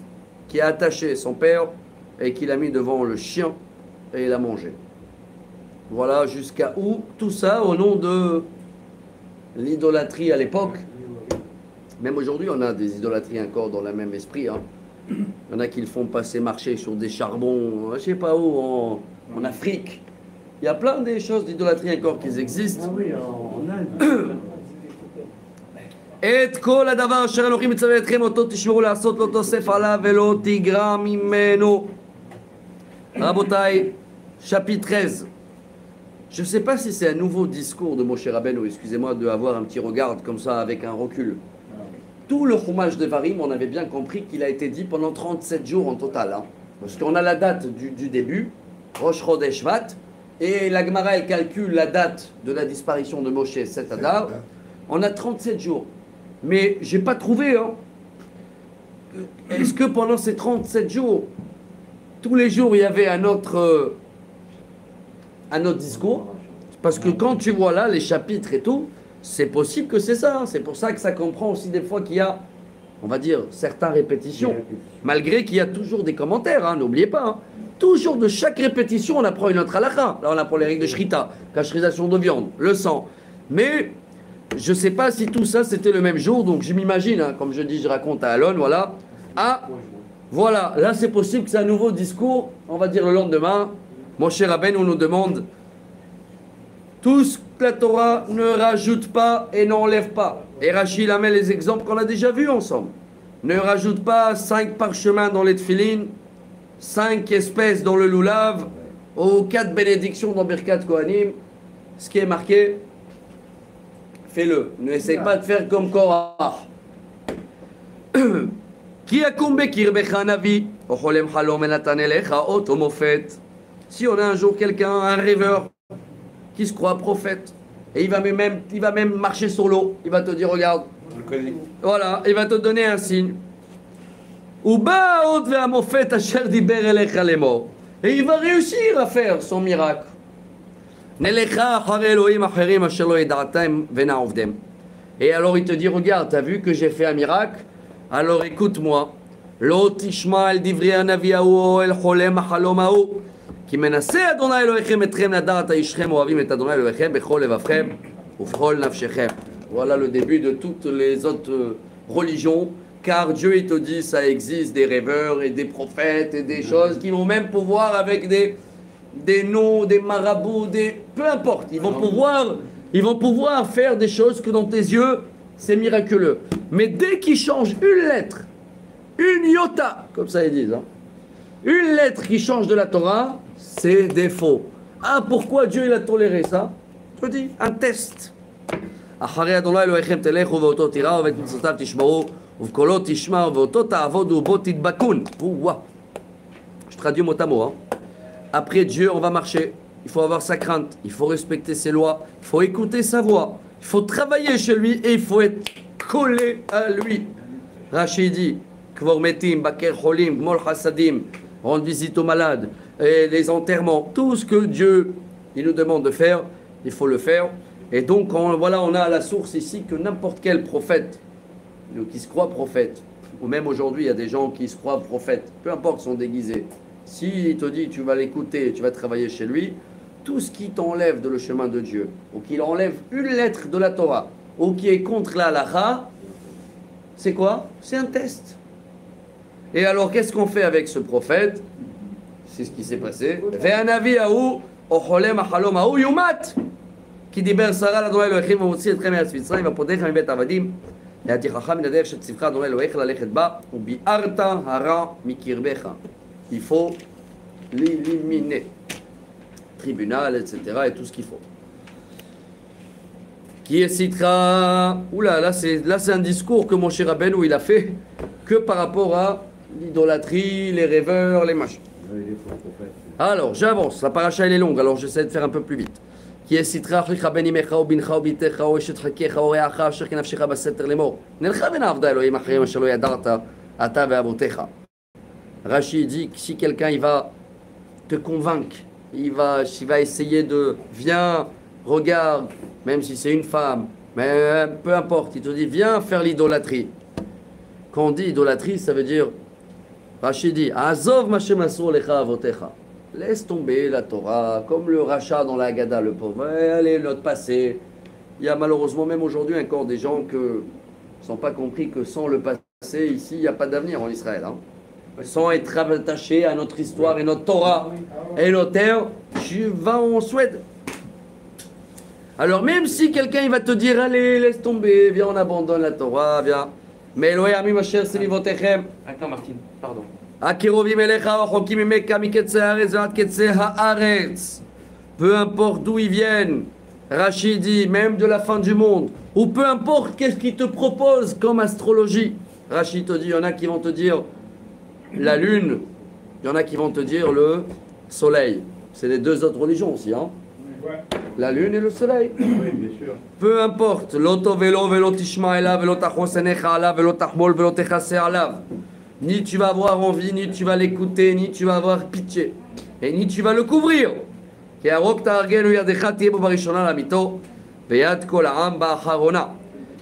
qui a attaché son père et qu'il a mis devant le chien et il a mangé. Voilà jusqu'à où tout ça au nom de l'idolâtrie à l'époque. Même aujourd'hui, on a des idolâtries encore dans le même esprit. Hein. Il y en a qui le font passer marcher sur des charbons, je ne sais pas où, en Afrique. Il y a plein de choses d'idolâtrie encore qui existent. Ah oui, en Inde. Et kol hadavar asher Anochi metzaveh etchem oto tishmeru la'asot lo tosef alav velo tigra mimeno. Rabotai, chapitre 13. Je ne sais pas si c'est un nouveau discours de Moshe Rabbeinu, excusez-moi de avoir un petit regard comme ça avec un recul. Tout le Chumash de Varim, on avait bien compris qu'il a été dit pendant 37 jours en total. Hein. Parce qu'on a la date du début, Rosh Chodesh Shvat, et la Gemara elle calcule la date de la disparition de Moshe, 7 Adar. On a 37 jours. Mais j'ai pas trouvé. Hein. Est-ce que pendant ces 37 jours, tous les jours il y avait un autre discours? Parce que quand tu vois là les chapitres et tout, c'est possible que c'est ça. Hein. C'est pour ça que ça comprend aussi des fois qu'il y a, on va dire, certaines répétitions. Malgré qu'il y a toujours des commentaires, hein, n'oubliez pas. Hein. Toujours de chaque répétition, on apprend une autre halakha. Là, on apprend les règles de Shrita, cachrisation de viande, le sang. Mais je ne sais pas si tout ça c'était le même jour, donc je m'imagine, hein, comme je dis, je raconte à Alon, voilà. Ah, voilà, là c'est possible que c'est un nouveau discours, on va dire le lendemain. Mon cher Rabbeinu, on nous demande tout ce que la Torah ne rajoute pas et n'enlève pas. Et Rachid amène les exemples qu'on a déjà vus ensemble. Ne rajoute pas 5 parchemins dans les tefilines, 5 espèces dans le loulav, ou 4 bénédictions dans Birkat Kohanim. Ce qui est marqué, fais-le. Ne essaye pas de faire comme Korah. Qui a kumbé kirbecha navi, ocholem halom enatanelecha otomofet. Si on a un jour quelqu'un, un rêveur, qui se croit prophète, et il va même marcher sur l'eau, il va te dire, regarde, On le connaît. voilà, il va te donner un signe. Et il va réussir à faire son miracle. Et alors il te dit, regarde, t'as vu que j'ai fait un miracle? Alors écoute-moi. כי מנסה אדוני אלוהיכם אתכם לדעת האישכם אוהבים את אדוני אלוהיכם בכל לבבכם ובכל נפשכם. Voilà le début de toutes les autres religions, car Dieu il te dit ça existe des rêveurs et des prophètes et des choses qui vont même pouvoir avec des noms, des marabouts, peu importe, ils vont pouvoir faire des choses que dans tes yeux c'est miraculeux. Mais dès qu'ils changent une lettre, une iota, comme ça ils disent, hein, une lettre qui change de la Torah, c'est des faux. Ah, pourquoi Dieu il a toléré ça? Je te dis, un test. אחרי אדוני אלוהיכם תלכו ואותו תיראו ואת מצוותיו תשמעו ובקולו תשמעו ואותו תעבודו ובו תדבקון. Je traduis mot à mot. Hein. Après Dieu, on va marcher. Il faut avoir sa crainte. Il faut respecter ses lois. Il faut écouter sa voix. Il faut travailler chez lui et il faut être collé à lui. Rachid dit, Kvor metim, baker cholim, gmol chassadim, rendre visite aux malades, et les enterrements, tout ce que Dieu il nous demande de faire, il faut le faire. Et donc, voilà, on a à la source ici que n'importe quel prophète, qui se croit prophète, ou même aujourd'hui, il y a des gens qui se croient prophètes, peu importe, sont déguisés. S'il te dit, tu vas l'écouter, tu vas travailler chez lui, tout ce qui t'enlève de le chemin de Dieu, ou qu'il enlève une lettre de la Torah, ou qui est contre la halakha, c'est quoi? C'est un test. Et alors, qu'est-ce qu'on fait avec ce prophète? C'est ce qui s'est passé. Ve'anavi ahu, ocholem achalom ahu, yumat. כי דיבר שרה לאדוני אלוהיכם ומוציא אתכם מארץ מצרים ופודכם מבית עבדים להייתי חכם מן הדרך שציווך אדוני אלוהיך ללכת בה וביערת הרע מקרבך. Il faut l'éliminer. Tribunal, etc. et tout ce qu'il faut. Qui citera. Oula, là c'est un discours que mon cher Rabbeinu il a fait que par rapport à l'idolâtrie, les rêveurs, les machins. Alors j'avance, la paracha elle est longue, alors j'essaie de faire un peu plus vite. כי יסתרך לך בן אמך ובנך וביתך או אשת חכך או רעך אשר כנפשך בסתר לאמור נלכה ונעבדה אלוהים אחרים אשר לא ידעת אתה ואבותיך. Rachid dit que si quelqu'un il va te convaincre, il va essayer de viens, regarde, même si c'est une femme, mais peu importe, il te dit viens faire l'idolâtrie. Quand on dit idolâtrie, ça veut dire Rachid dit Azov ma shem asur lecha avotecha. Laisse tomber la Torah, comme le rachat dans la Haggadah, le pauvre. Allez, notre passé. Il y a malheureusement même aujourd'hui encore des gens qui n'ont pas compris que sans le passé, ici, il n'y a pas d'avenir en Israël. Hein. Sans être attaché à notre histoire et notre Torah et notre terre, tu vas en Suède. Alors même si quelqu'un il va te dire, allez, laisse tomber, viens, on abandonne la Torah, viens. Mais Elohim Amim Asher Selivotechem. Attends, Martine, pardon. Peu importe d'où ils viennent, Rachid dit, même de la fin du monde, ou peu importe qu'est-ce qu'ils te proposent comme astrologie. Rachid te dit, il y en a qui vont te dire la lune, il y en a qui vont te dire le soleil. C'est les deux autres religions aussi, hein. La lune et le soleil. Oui, bien sûr. Peu importe, l'oto velo velo tishma elav velo tachosenecha alav velo tachmol velo techase alav. Ni tu vas avoir envie, ni tu vas l'écouter, ni tu vas avoir pitié, et ni tu vas le couvrir.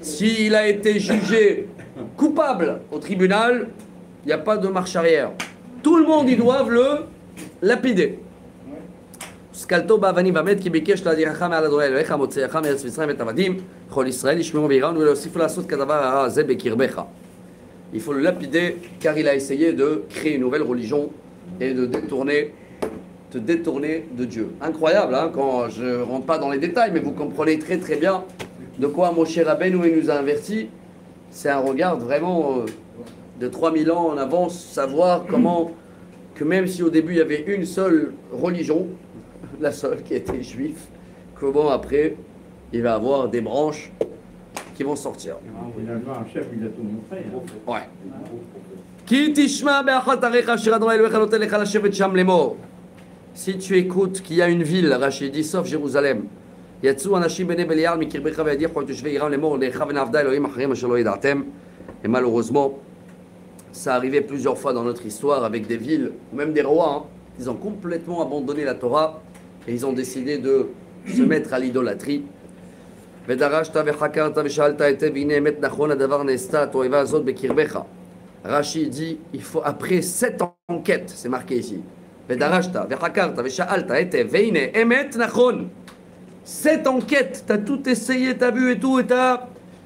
S'il a été jugé coupable au tribunal, il n'y a pas de marche arrière. Tout le monde, ils doivent le lapider. סקלתו באבנים במת כי ביקש להדיחך מעל אדוני אלוהיך מוציאך מארץ מצרים ואת עבדים כל ישראל ישמעו ויראו ולהוסיפו לעשות כדבר הרע הזה בקרבך. Il faut le lapider car il a essayé de créer une nouvelle religion et de te détourner de Dieu. Incroyable, hein, quand je ne rentre pas dans les détails, mais vous comprenez très très bien de quoi Moshe Rabbeinu nous a avertis. C'est un regard vraiment de 3000 ans en avance, savoir comment, que même si au début il y avait une seule religion, la seule qui était juive, comment après il va avoir des branches qui vont sortir. Finalement, un chef, il a tout montré. Hein. Ouais. Ki tishma be'achal tarecha asher Adonai Elohecha noten lecha לשבת שם לאמור. Si tu écoutes qu'il y a une ville, Rachid dit, sauf Jérusalem, יצאו אנשים בני בליעל מקרבך וידיחו את תושבי עירם לאמור לך ונעבדה אלוהים אחרים אשר לא ידעתם. Et malheureusement, ça arrivait plusieurs fois dans notre histoire avec des villes, ou même des rois, ils ont complètement abandonné la Torah et ils ont décidé de se mettre à l'idolâtrie. ודרשת וחקרת ושאלת היטב והנה אמת נכון הדבר נעשתה התועבה הזאת בקרבך. Rachid dit, il faut après 7 enquêtes, c'est marqué ici. ודרשת וחקרת ושאלת היטב והנה אמת נכון. 7 enquêtes, tu as tout essayé, tu as vu et tout,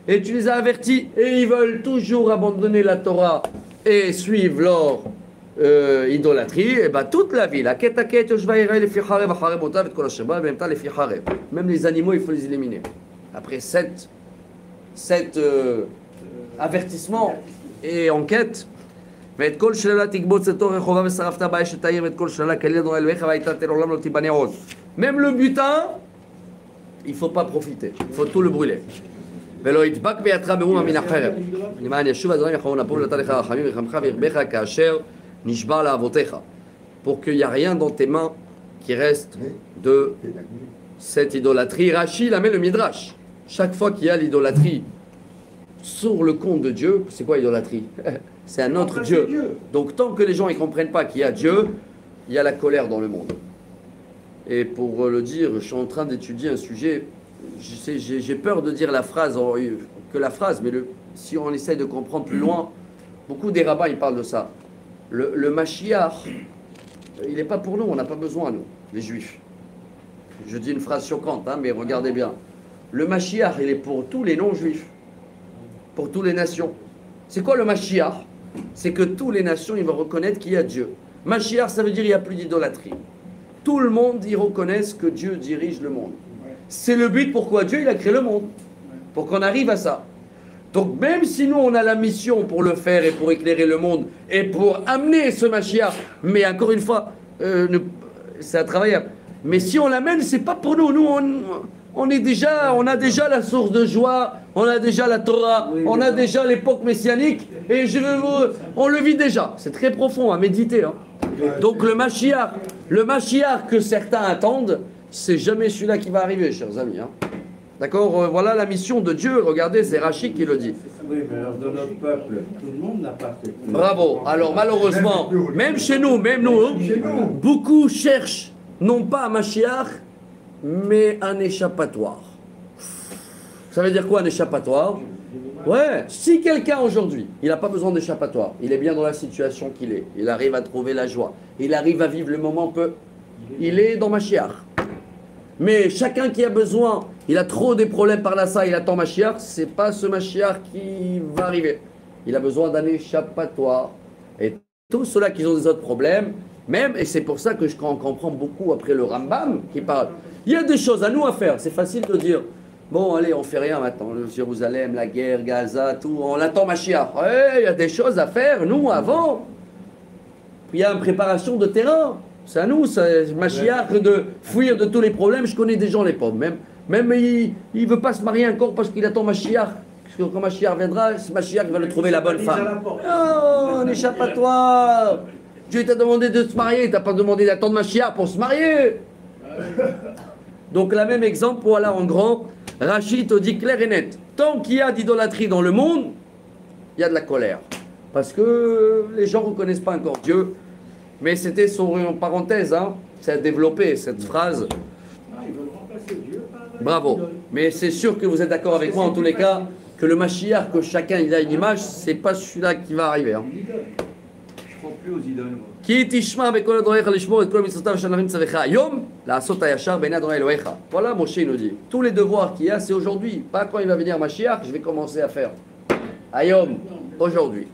et tu les as avertis, et ils veulent toujours abandonner la Torah et suivre leur idolâtrie, et bien toute la vie, même les animaux, il faut les éliminer. Après 7 avertissements et enquêtes, même le butin, il ne faut pas profiter, il faut tout le brûler. ולא ידבק בידך מאומה מן החרב. למען ישוב אדוני אחרון אפו ונתן לך רחמים וחמך וירבך כאשר נשבע לאבותיך. Pour qu'il n'y a rien dans tes mains qui reste de cette idolâtrie. Rachid amène le midrash. Chaque fois qu'il y a l'idolâtrie sur le compte de Dieu, c'est quoi l'idolâtrie? C'est un autre Dieu. Donc tant que les gens ne comprennent pas qu'il y a Dieu, il y a la colère dans le monde. Et pour le dire, je suis en train d'étudier un sujet. J'ai peur de dire la phrase, mais si on essaie de comprendre plus loin, beaucoup des rabbins ils parlent de ça. Le Mashiach, il n'est pas pour nous, on n'a pas besoin, nous, les juifs. Je dis une phrase choquante, hein, mais regardez bien. Le Mashiach, il est pour tous les non-juifs, pour toutes les nations. C'est quoi le Mashiach? C'est que toutes les nations, ils vont reconnaître qu'il y a Dieu. Mashiach, ça veut dire qu'il n'y a plus d'idolâtrie. Tout le monde, ils reconnaissent que Dieu dirige le monde. C'est le but pourquoi Dieu il a créé le monde, pour qu'on arrive à ça. Donc même si nous on a la mission pour le faire et pour éclairer le monde et pour amener ce Mashiach, mais encore une fois, c'est à travailler. Mais si on l'amène, c'est pas pour nous. Nous on a déjà la source de joie, on a déjà la Torah, on a déjà l'époque messianique et on le vit déjà. C'est très profond à méditer. Hein. Donc le Mashiach que certains attendent, c'est jamais celui-là qui va arriver, chers amis. Hein. D'accord, voilà la mission de Dieu. Regardez, c'est Rachid qui le dit. Oui, mais alors dans notre peuple, tout le monde n'a pas cette... Bravo. Alors malheureusement, même chez nous, beaucoup cherchent non pas un Mashiach, mais un échappatoire. Ça veut dire quoi un échappatoire? Ouais, si quelqu'un aujourd'hui, il n'a pas besoin d'échappatoire, il est bien dans la situation qu'il est, il arrive à trouver la joie, il arrive à vivre le moment il est dans Mashiach. Mais chacun qui a besoin, il a trop des problèmes par là, ça, il attend Mashiach, c'est pas ce Mashiach qui va arriver. Il a besoin d'un échappatoire. Et tous ceux-là qui ont des autres problèmes, même, et c'est pour ça que je comprends beaucoup après le Rambam qui parle, il y a des choses à nous à faire. C'est facile de dire, bon, allez, on fait rien maintenant, Jérusalem, la guerre, Gaza, tout, on attend Mashiach. Ouais, il y a des choses à faire, nous, avant. Il y a une préparation de terrain. C'est à nous, c'est Mashiach, de fuir de tous les problèmes. Je connais des gens, les pauvres, même il ne veut pas se marier encore parce qu'il attend Mashiach. Parce que quand Mashiach viendra, Mashiach va lui trouver la bonne femme. Oh, un échappatoire. Dieu t'a demandé de se marier, il t'a pas demandé d'attendre Mashiach pour se marier. Donc, le même exemple, voilà, en grand, Rachid te dit clair et net. Tant qu'il y a d'idolâtrie dans le monde, il y a de la colère. Parce que les gens ne reconnaissent pas encore Dieu. Mais c'était sur une parenthèse, hein. Ça a développé cette phrase. Bravo. Mais c'est sûr que vous êtes d'accord avec moi, en tous les cas, que le Mashiach, que chacun il a une image, c'est pas celui-là qui va arriver. Hein. Je crois plus aux idoles, moi. Ki tishma bekol adorecha lishmor et kol mitzvotav shanarim tzavecha yom la'asot hayashar b'nei Adonai Elohecha. Voilà, Moshe nous dit. Tous les devoirs qu'il y a, c'est aujourd'hui. Pas quand il va venir Mashiach, je vais commencer à faire. Ayom, aujourd'hui.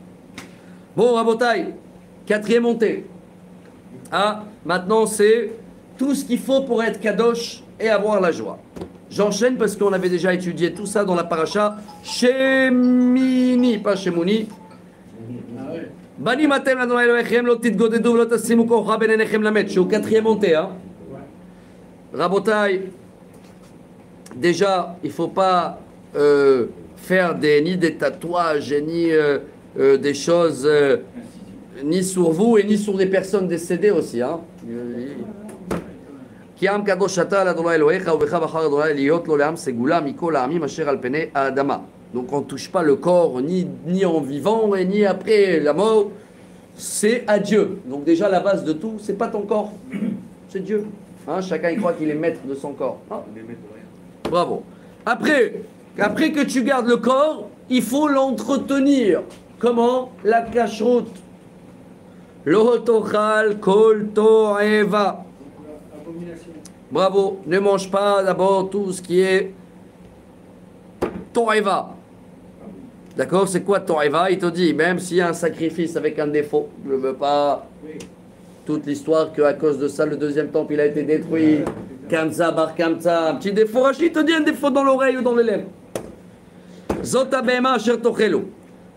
Bon, Rabotai, 4e montée. Ah, maintenant c'est tout ce qu'il faut pour être kadosh et avoir la joie. J'enchaîne parce qu'on avait déjà étudié tout ça dans la paracha Shemini, pas Shemuni. Banim atem l'Adonai Elohechem lo titgodedu lo tasimu kocha ben enechem lamet. Je suis au 4e montée. Hein. Rabotai, déjà, il ne faut pas faire ni des tatouages, ni des choses ni sur vous et ni sur des personnes décédées aussi. Hein. Kiam kadosh ata l'Adonai Elohecha uvecha bachar Adonai liot lo le'am segula mikol ha'amim asher al penei ha'adama. Donc on ne touche pas le corps ni en vivant et ni après la mort. C'est à Dieu. Donc déjà la base de tout, c'est pas ton corps, c'est Dieu. Hein, chacun il croit qu'il est maître de son corps. Hein? Bravo. Après que tu gardes le corps, il faut l'entretenir. Comment? La cache-route. Lo tochal kol to'eva. Bravo. Ne mange pas d'abord tout ce qui est to'eva. D'accord? C'est quoi to'eva? Il te dit, même s'il y a un sacrifice avec un défaut, je ne veux pas toute l'histoire qu'à cause de ça, le deuxième temple il a été détruit. Kamza bar kamza. Un petit défaut. Rachid te dit un défaut dans l'oreille ou dans les lèvres. Zota bema asher tochelu.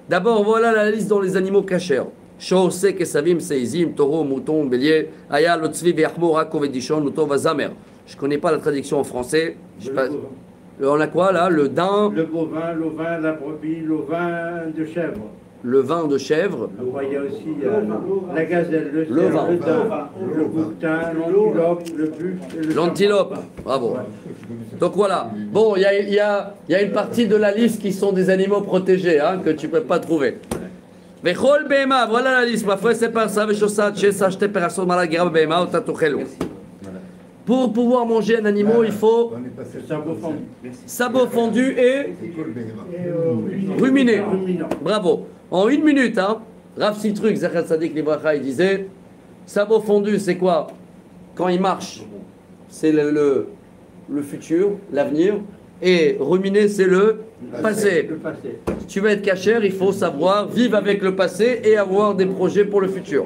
D'abord, voilà la liste dans les animaux cachers. Shosek kesavim seizim, taureau, mouton, bélier, aya, lotzvi, ve'achmo, rako, vedishon, mouton, vazamer. Je ne connais pas la traduction en français. On a quoi là? Le daim. Le bovin, l'ovin, la brebis, l'ovin de chèvre. Le vin de chèvre. Il y a aussi la gazelle, le cerf, vin. le daim, le bouquetin, l'antilope, le buffle et le L'antilope. Bravo. Donc voilà. Bon, il y a une partie de la liste qui sont des animaux protégés, hein, que tu ne peux pas trouver. Vechol behema, voilà la liste. Ma foi, c'est pas ça. Vechosat, chesa, shte perasot, malak, grave behema, otatochelu. Pour pouvoir manger un animal, il faut sabot fondu et ruminé. Bravo. En 1 minute, hein, Rav Sitruk, Zachat Sadik Libracha, il disait, sabot fondu, c'est quoi? Quand il marche, c'est le futur, l'avenir, et ruminé, c'est le passé. Si tu veux être cachère, il faut savoir vivre avec le passé et avoir des projets pour le futur.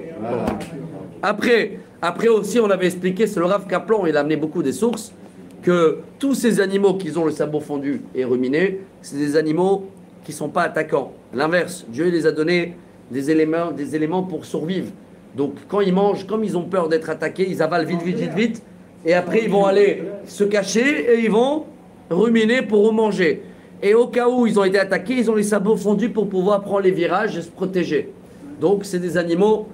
Après aussi, on avait expliqué, c'est le Rav Kaplan, il a amené beaucoup des sources, que tous ces animaux qui ont le sabot fondu et ruminé, c'est des animaux qui ne sont pas attaquants. L'inverse, Dieu les a donné des éléments pour survivre. Donc quand ils mangent, comme ils ont peur d'être attaqués, ils avalent vite, et après ils vont aller se cacher et ils vont ruminer pour manger. Et au cas où ils ont été attaqués, ils ont les sabots fondus pour pouvoir prendre les virages et se protéger. Donc c'est des animaux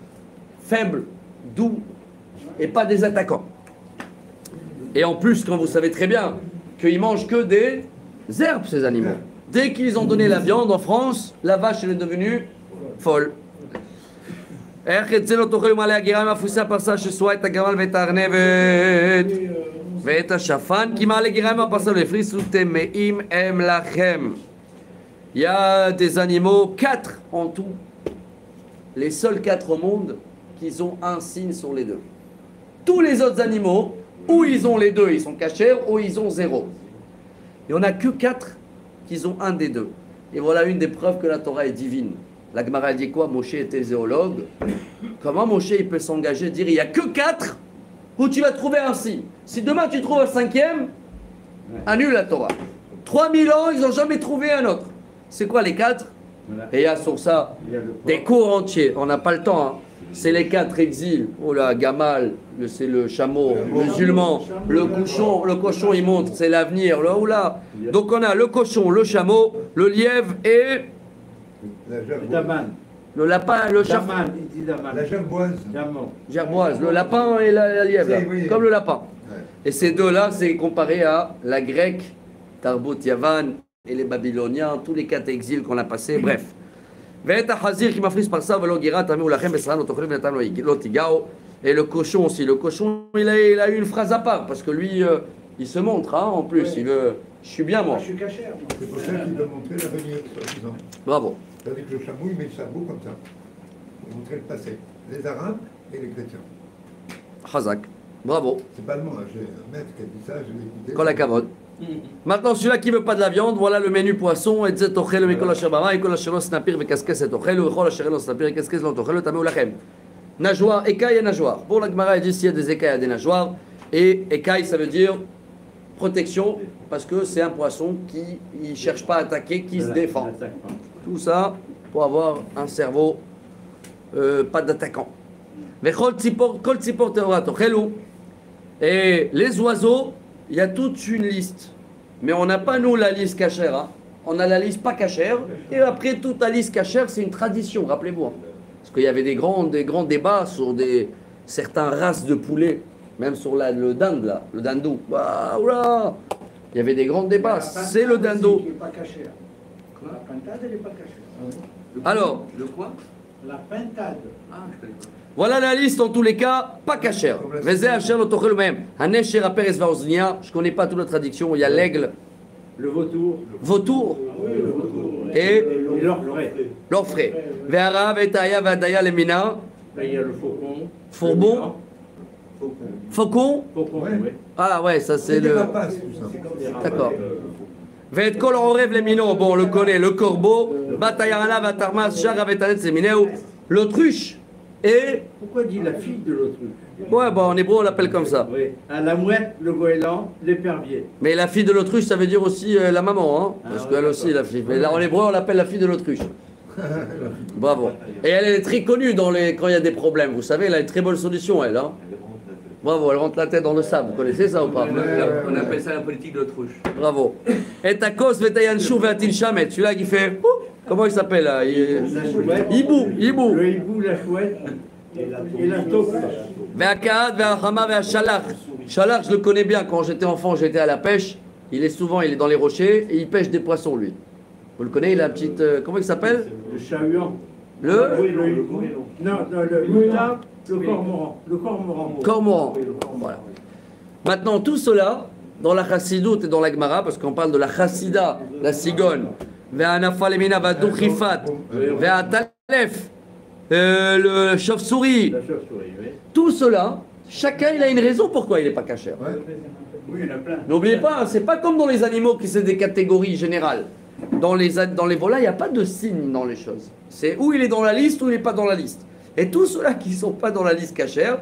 faibles, doux, et pas des attaquants. Et en plus, quand vous savez très bien qu'ils mangent que des herbes, ces animaux. Dès qu'ils ont donné la viande en France, la vache elle est devenue folle. Il y a des animaux, 4 en tout, les seuls 4 au monde qui ont un signe sur les deux. Tous les autres animaux, ou ils ont les deux, ils sont cachers, ou ils ont 0. Il n'y en a que 4 qui ont un des deux. Et voilà une des preuves que la Torah est divine. La Gemara dit quoi? Moshe était zoologue. Comment Moshe il peut s'engager, dire il n'y a que 4 où tu vas trouver un signe? Si demain tu trouves un 5e, annule la Torah. 3000 ans, ils n'ont jamais trouvé un autre. C'est quoi les 4? Et il y a sur ça des cours entiers. On n'a pas le temps. Hein. C'est les 4 exils. Oh là, Gamal, c'est le chameau, le musulman, le cochon il monte, c'est l'avenir. Oh là. Donc on a le cochon, le chameau, le lièvre et le lapin, le chameau. La Gerboise, le lapin et la lièvre, là, comme le lapin. Et ces deux-là, c'est comparé à la grecque, Tarbut Yavan et les Babyloniens, tous les 4 exils qu'on a passés, bref. Et le cochon aussi, le cochon il a eu une phrase à part, parce que lui, il se montre, hein, en plus, il veut, je suis bien moi. Je suis cachère. C'est pour ça qu'il veut montrer l'avenir, soi-disant. Bravo. Avec le chameau, il met le sabot comme ça. Il montrer le passé. Les Arabes et les chrétiens. Chazak. Bravo. C'est pas allemand, hein. J'ai un maître qui a dit ça, je l'ai écouté. Kol hakavod. Maintenant, celui-là qui ne veut pas de la viande, voilà le menu poisson. Et zet ochel mikol asher bama, et kol asher lo snapir vekaskes et ochel, ou echol asher lo snapir et kaskes lo ochel, tameu lachem. Nageoire, écaille et nageoire. Pour la Gemara, il dit s'il y a des écailles, il y a des nageoires. Et écaille, ça veut dire protection, parce que c'est un poisson qui ne cherche pas à attaquer, qui se défend. Tout ça pour avoir un cerveau pas d'attaquant. Et les oiseaux, il y a toute une liste. Mais on n'a pas, nous, la liste cachère. Hein. On a la liste pas cachère. Et après, toute la liste cachère, c'est une tradition, rappelez-vous. Hein. Parce qu'il y avait des grands débats sur certaines races de poulets, même sur le dinde, là, le dindou. Waouh là, il y avait des grands débats. C'est le dindou. Qui n'est pas caché. La pintade, elle n'est pas cachée. Alors, Le quoi? La pintade. Ah, je connais pas. voilà la liste en tous les cas, pas cachère. Vezé Hacher l'autochel même. Hanesh Sheraper Esvaoznia, je connais pas toute la traduction, il y a l'aigle, Le vautour. vautour Oui, le vautour. et l'orfraie. l'orfraie. Ve'ara ve'taya ve'adaya lemina, Là, il y a le faucon. fourbon, faucon. Faucon, Ouais. oui. Ah ouais, ça c'est C'est des le... rapaces, tout ça. D'accord. Ve'et kol orev lemino, bon on le connaît, le corbeau, batayarana vatarmas, shara ve'tanet semineu, l'autruche et... Pourquoi dit la fille de l'autruche? Ouais, bon en hébreu on l'appelle comme ça. Oui. Ah, la mouette, le goéland, l'épervier. Mais la fille de l'autruche, ça veut dire aussi la maman, hein, parce Ah, qu'elle ouais, aussi, la fille. Mais là, en hébreu, on l'appelle la fille de l'autruche. Bravo. Et elle est très connue quand il y a des problèmes. Vous savez, elle a une très bonne solution, elle. Hein. Bravo, elle rentre la tête dans le sable. Vous connaissez ça ou pas? On appelle ça la politique de l'autruche. Bravo. Et Takos Vetayanshu Vatil Shamet, celui-là qui fait. Comment il s'appelle là? La chouette. Hibou, hibou. Le hibou, la chouette. Et la taupe. Ve'akaad, ve'achama, ve'achalach. Chalach, je le connais bien. Quand j'étais enfant, j'étais à la pêche. Il est dans les rochers et il pêche des poissons, lui. Vous le connaissez, il a une petite. Comment il s'appelle? Le chahuan. Le Oui, le hibou. Non, le cormoran. Le cormoran. cormoran. Voilà. Maintenant, tout cela, dans la chassidoute et dans la Gemara, parce qu'on parle de la chassida, la cigogne, ve'anafalemina va'duchifat, ve'atalef, le chauve-souris, La chauve-souris, oui. tout cela, chacun il a une raison pourquoi il n'est pas cachère. Ouais. Oui, il y en a plein. N'oubliez pas, c'est pas comme dans les animaux qui c'est des catégories générales. Dans les volailles, il n'y a pas de signe dans les choses. C'est où il est dans la liste ou il n'est pas dans la liste. Et tous ceux-là qui ne sont pas dans la liste cachère,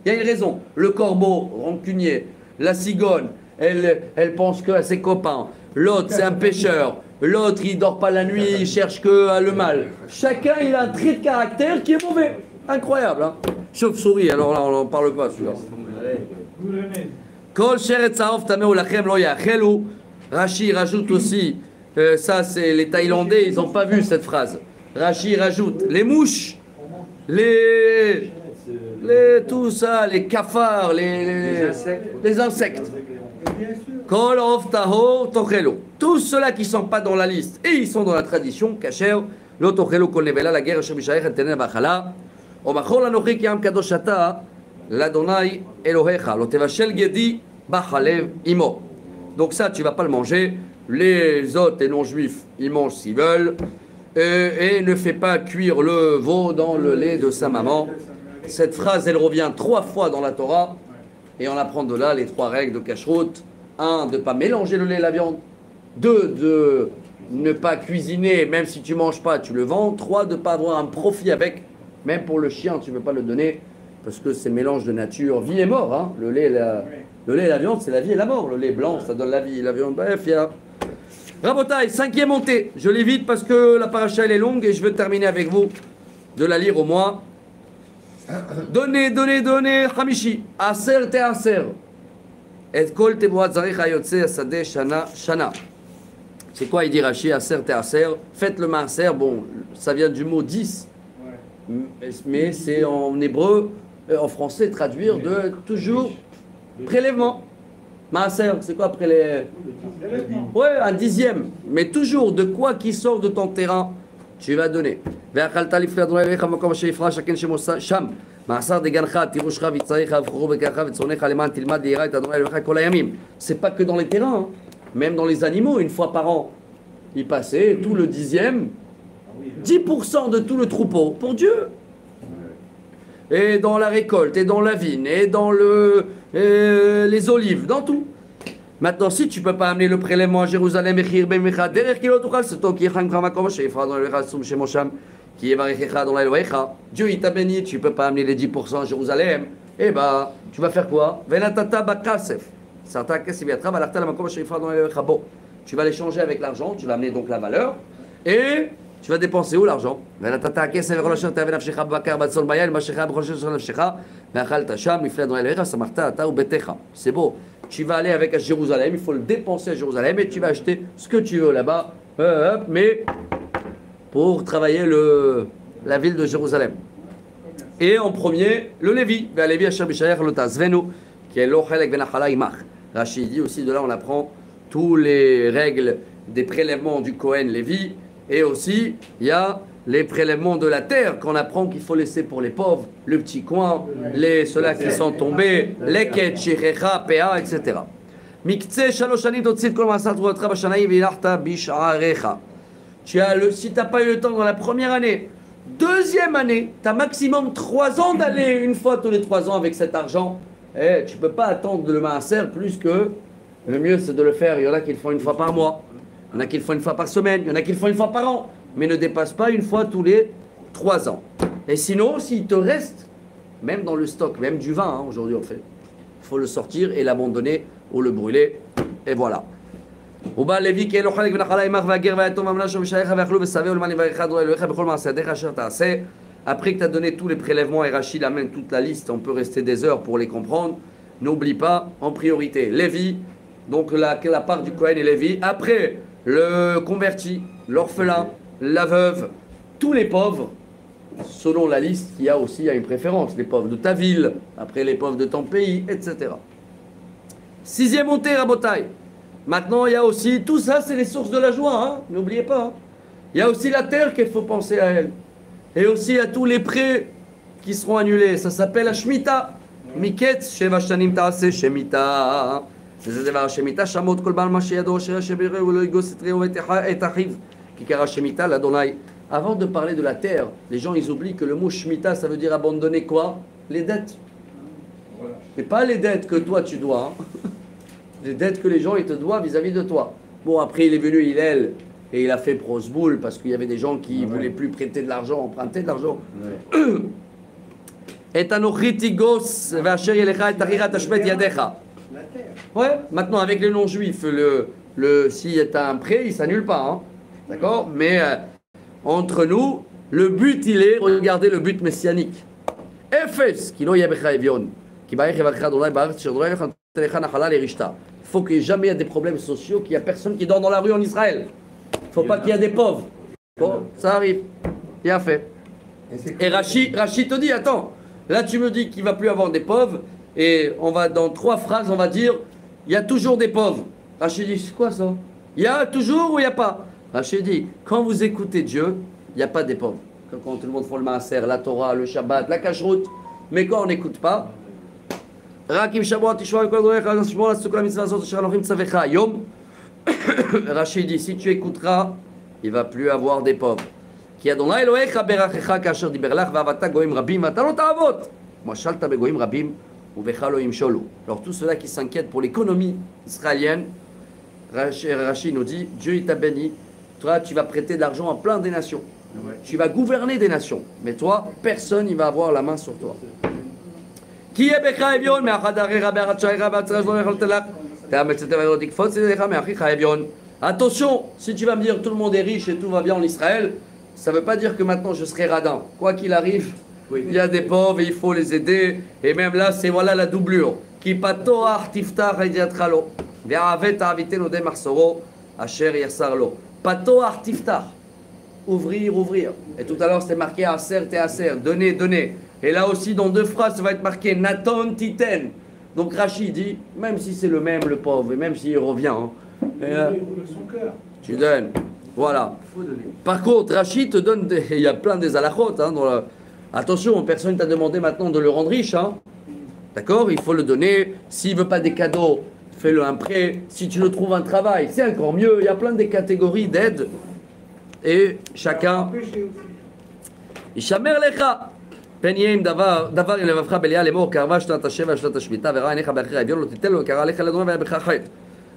il y a une raison. Le corbeau, rancunier, la cigogne, elle pense que à ses copains. L'autre, c'est un pêcheur. L'autre, il dort pas la nuit, il cherche que le mal. Chacun, il a un trait de caractère qui est mauvais. Incroyable, hein. Chauve-souris, alors là, on n'en parle pas, celui-là. Kol sheret saof tameu lachem lo yachelu. Rashi rajoute aussi, ça c'est les Thaïlandais, ils n'ont pas vu cette phrase. Rashi rajoute, les mouches, tout ça, les cafards, les insectes. Kol of taho tochelu. Tous ceux-là qui ne sont pas dans la liste et ils sont dans la tradition, kasher, lo tochelu kol nevela, la guerre, asher mishaech, entenen bachala. O machol anochi ki am kadosh ata, l'Adonai Elohecha, lo tevashel gedi bachalev imo. Donc ça, tu vas pas le manger. Les autres et non-juifs, ils mangent s'ils veulent. Et ne fais pas cuire le veau dans le lait de sa maman. Cette phrase, elle revient 3 fois dans la Torah. Et on apprend de là les 3 règles de cacheroute. 1, de ne pas mélanger le lait et la viande. 2, de ne pas cuisiner, même si tu manges pas, tu le vends. 3, de ne pas avoir un profit avec. Même pour le chien, tu ne veux pas le donner. Parce que c'est mélange de nature, vie et mort. Hein. Le lait et la viande, c'est la vie et la mort. Le lait blanc, ça donne la vie. La viande, bref, il y a... Rabotaï, 5e montée. Je l'évite parce que la paracha elle est longue et je veux terminer avec vous de la lire au moins. Donnez, Hamishi. Aser te aser. Et kol te boat zarech hayotse asade shana shana. C'est quoi il dit Rashi? Aser te aser. Faites le maaser. Bon, ça vient du mot 10. Mais c'est en hébreu, en français, traduire de toujours prélèvement. Maaser, c'est quoi prélèvement? Ouais, un 10e. Mais toujours de quoi qui sort de ton terrain, tu vas donner. C'est pas que dans les terrains, hein. Même dans les animaux, une fois par an, il passait tout le 10e. 10% de tout le troupeau pour Dieu. Et dans la récolte, et dans la vigne, et dans les olives, dans tout. Maintenant, si tu ne peux pas amener le prélèvement à Jérusalem, Dieu il t'a béni, tu ne peux pas amener les 10% à Jérusalem, eh bien, tu vas faire quoi? Tu vas l'échanger avec l'argent, tu vas amener donc la valeur, et tu vas dépenser où l'argent? C'est beau. Tu vas aller avec à Jérusalem, il faut le dépenser à Jérusalem et tu vas acheter ce que tu veux là-bas. Mais pour travailler la ville de Jérusalem. Et en premier, le Lévi, Lévi Asher Bishayach Lotazvenu, qui est Lochelek Venachala Imach. Rachid dit aussi, de là on apprend tous les règles des prélèvements du Kohen Lévi, et aussi il y a les prélèvements de la terre qu'on apprend qu'il faut laisser pour les pauvres, le petit coin, ceux-là qui sont tombés, les ket, shirecha, pea, etc. Miktseh shalosh shani totsit kol ma'asat ruotcha b'shanai v'ilachta bish'arecha. Si tu n'as pas eu le temps dans la première année, deuxième année, tu as maximum 3 ans d'aller une fois tous les 3 ans avec cet argent. Et tu ne peux pas attendre de le maaser plus que le mieux c'est de le faire. Il y en a qui le font une fois par mois, il y en a qui le font une fois par semaine, il y en a qui le font une fois par an, mais ne dépasse pas une fois tous les 3 ans. Et sinon, s'il te reste, même dans le stock, même du vin, hein, aujourd'hui on fait, il faut le sortir et l'abandonner ou le brûler. Et voilà. ובא לוי כי אין לו חלק ונחלה עמך והגר והיתום והמלאך ומשייך ואכלו ושבע ולמען יברך אדוני אלוהיך בכל מעשיך אשר תעשה. Après que tu as donné tous les prélèvements et Rachid amène toute la liste, on peut rester des heures pour les comprendre. N'oublie pas, en priorité, Lévi, donc la part du Kohen et Lévi. Après, le converti, l'orphelin, la veuve, tous les pauvres, selon la liste, il y a aussi une préférence. Les pauvres de ta ville, après les pauvres de ton pays, etc. 6e montée, Rabotai. Maintenant, il y a aussi, tout ça, c'est les sources de la joie, hein, n'oubliez pas. Hein. Il y a aussi la terre qu'il faut penser à elle. Et aussi à tous les prêts qui seront annulés. Ça s'appelle la Shemitah. Miketz, Sheva Shanim Ta'aseh Shemitah. C'est דבר Shemitah, Shamot Kol Baal Mashiach, Asher Shebireh, Ulo Yigos Et Reo Et Achiv. Kikara Shemitah, l'Adonai. Avant de parler de la terre, les gens, ils oublient que le mot Shemitah, ça veut dire abandonner quoi? Les dettes. Mais pas les dettes que toi, tu dois. Hein. Les dettes que les gens ils te doivent vis-à-vis de toi. Bon, après, il est venu Hillel et il a fait prosboul parce qu'il y avait des gens qui ne voulaient plus prêter de l'argent, emprunter de l'argent. Et anochitigos v'asher yelecha et tachira tashmet yadecha. Ouais, maintenant avec les non-juifs, s'il y a un prêt, il ne s'annule pas. Hein. D'accord? Mais entre nous, le but, il est, regardez le but messianique. Efes, kilo yabecha evion. Ki ba'ech evacha dolai ba'aretz sherdolai lechan telecha nachala lerishta. Il faut qu'il n'y ait jamais des problèmes sociaux, qu'il n'y a personne qui dort dans la rue en Israël. Il ne faut pas qu'il y ait des pauvres. Bon, ça arrive. Bien fait. Et Rachid te dit, attends, là tu me dis qu'il ne va plus avoir des pauvres, et on va dans 3 phrases, on va dire, il y a toujours des pauvres. Rachid dit, c'est quoi ça? Il y a toujours ou il n'y a pas? Rachid dit, quand vous écoutez Dieu, il n'y a pas des pauvres. Quand tout le monde fait le maaser, la Torah, le Shabbat, la cacheroute, mais quand on n'écoute pas, Rachid dit, si tu écouteras, il ne va plus avoir des pauvres. Alors tous ceux-là qui s'inquiètent pour l'économie israélienne, Rachid nous dit, Dieu il t'a béni, toi tu vas prêter de l'argent à plein des nations. Tu vas gouverner des nations, mais toi, personne ne va avoir la main sur toi. Attention, si tu vas me dire tout le monde est riche et tout va bien en Israël, ça ne veut pas dire que maintenant je serai radin. Quoi qu'il arrive, il y a des pauvres et il faut les aider. Et même là, c'est voilà la doublure. Ouvrir. Et tout à l'heure, c'était marqué aser te aser, donner. Et là aussi, dans 2 phrases, ça va être marqué Naton Titen. Donc Rachid dit, même si c'est le même, le pauvre, et même s'il revient, hein, tu donnes. Voilà. Par contre, Rachid te donne, il y a plein des halachot. Hein, attention, personne ne t'a demandé maintenant de le rendre riche. Hein. D'accord? Il faut le donner. S'il ne veut pas des cadeaux, fais-le un prêt. Si tu le trouves un travail, c'est encore mieux. Il y a plein de catégories d'aide. Et chacun. Ishamer lecha. פן דבר עם לבבך בליעה לאמור קרבה שנת השבע ושנת השמיטה וראה עיניך באחר האביון לא תיתן לו קרא עליך לאדוני והיה בך חטא.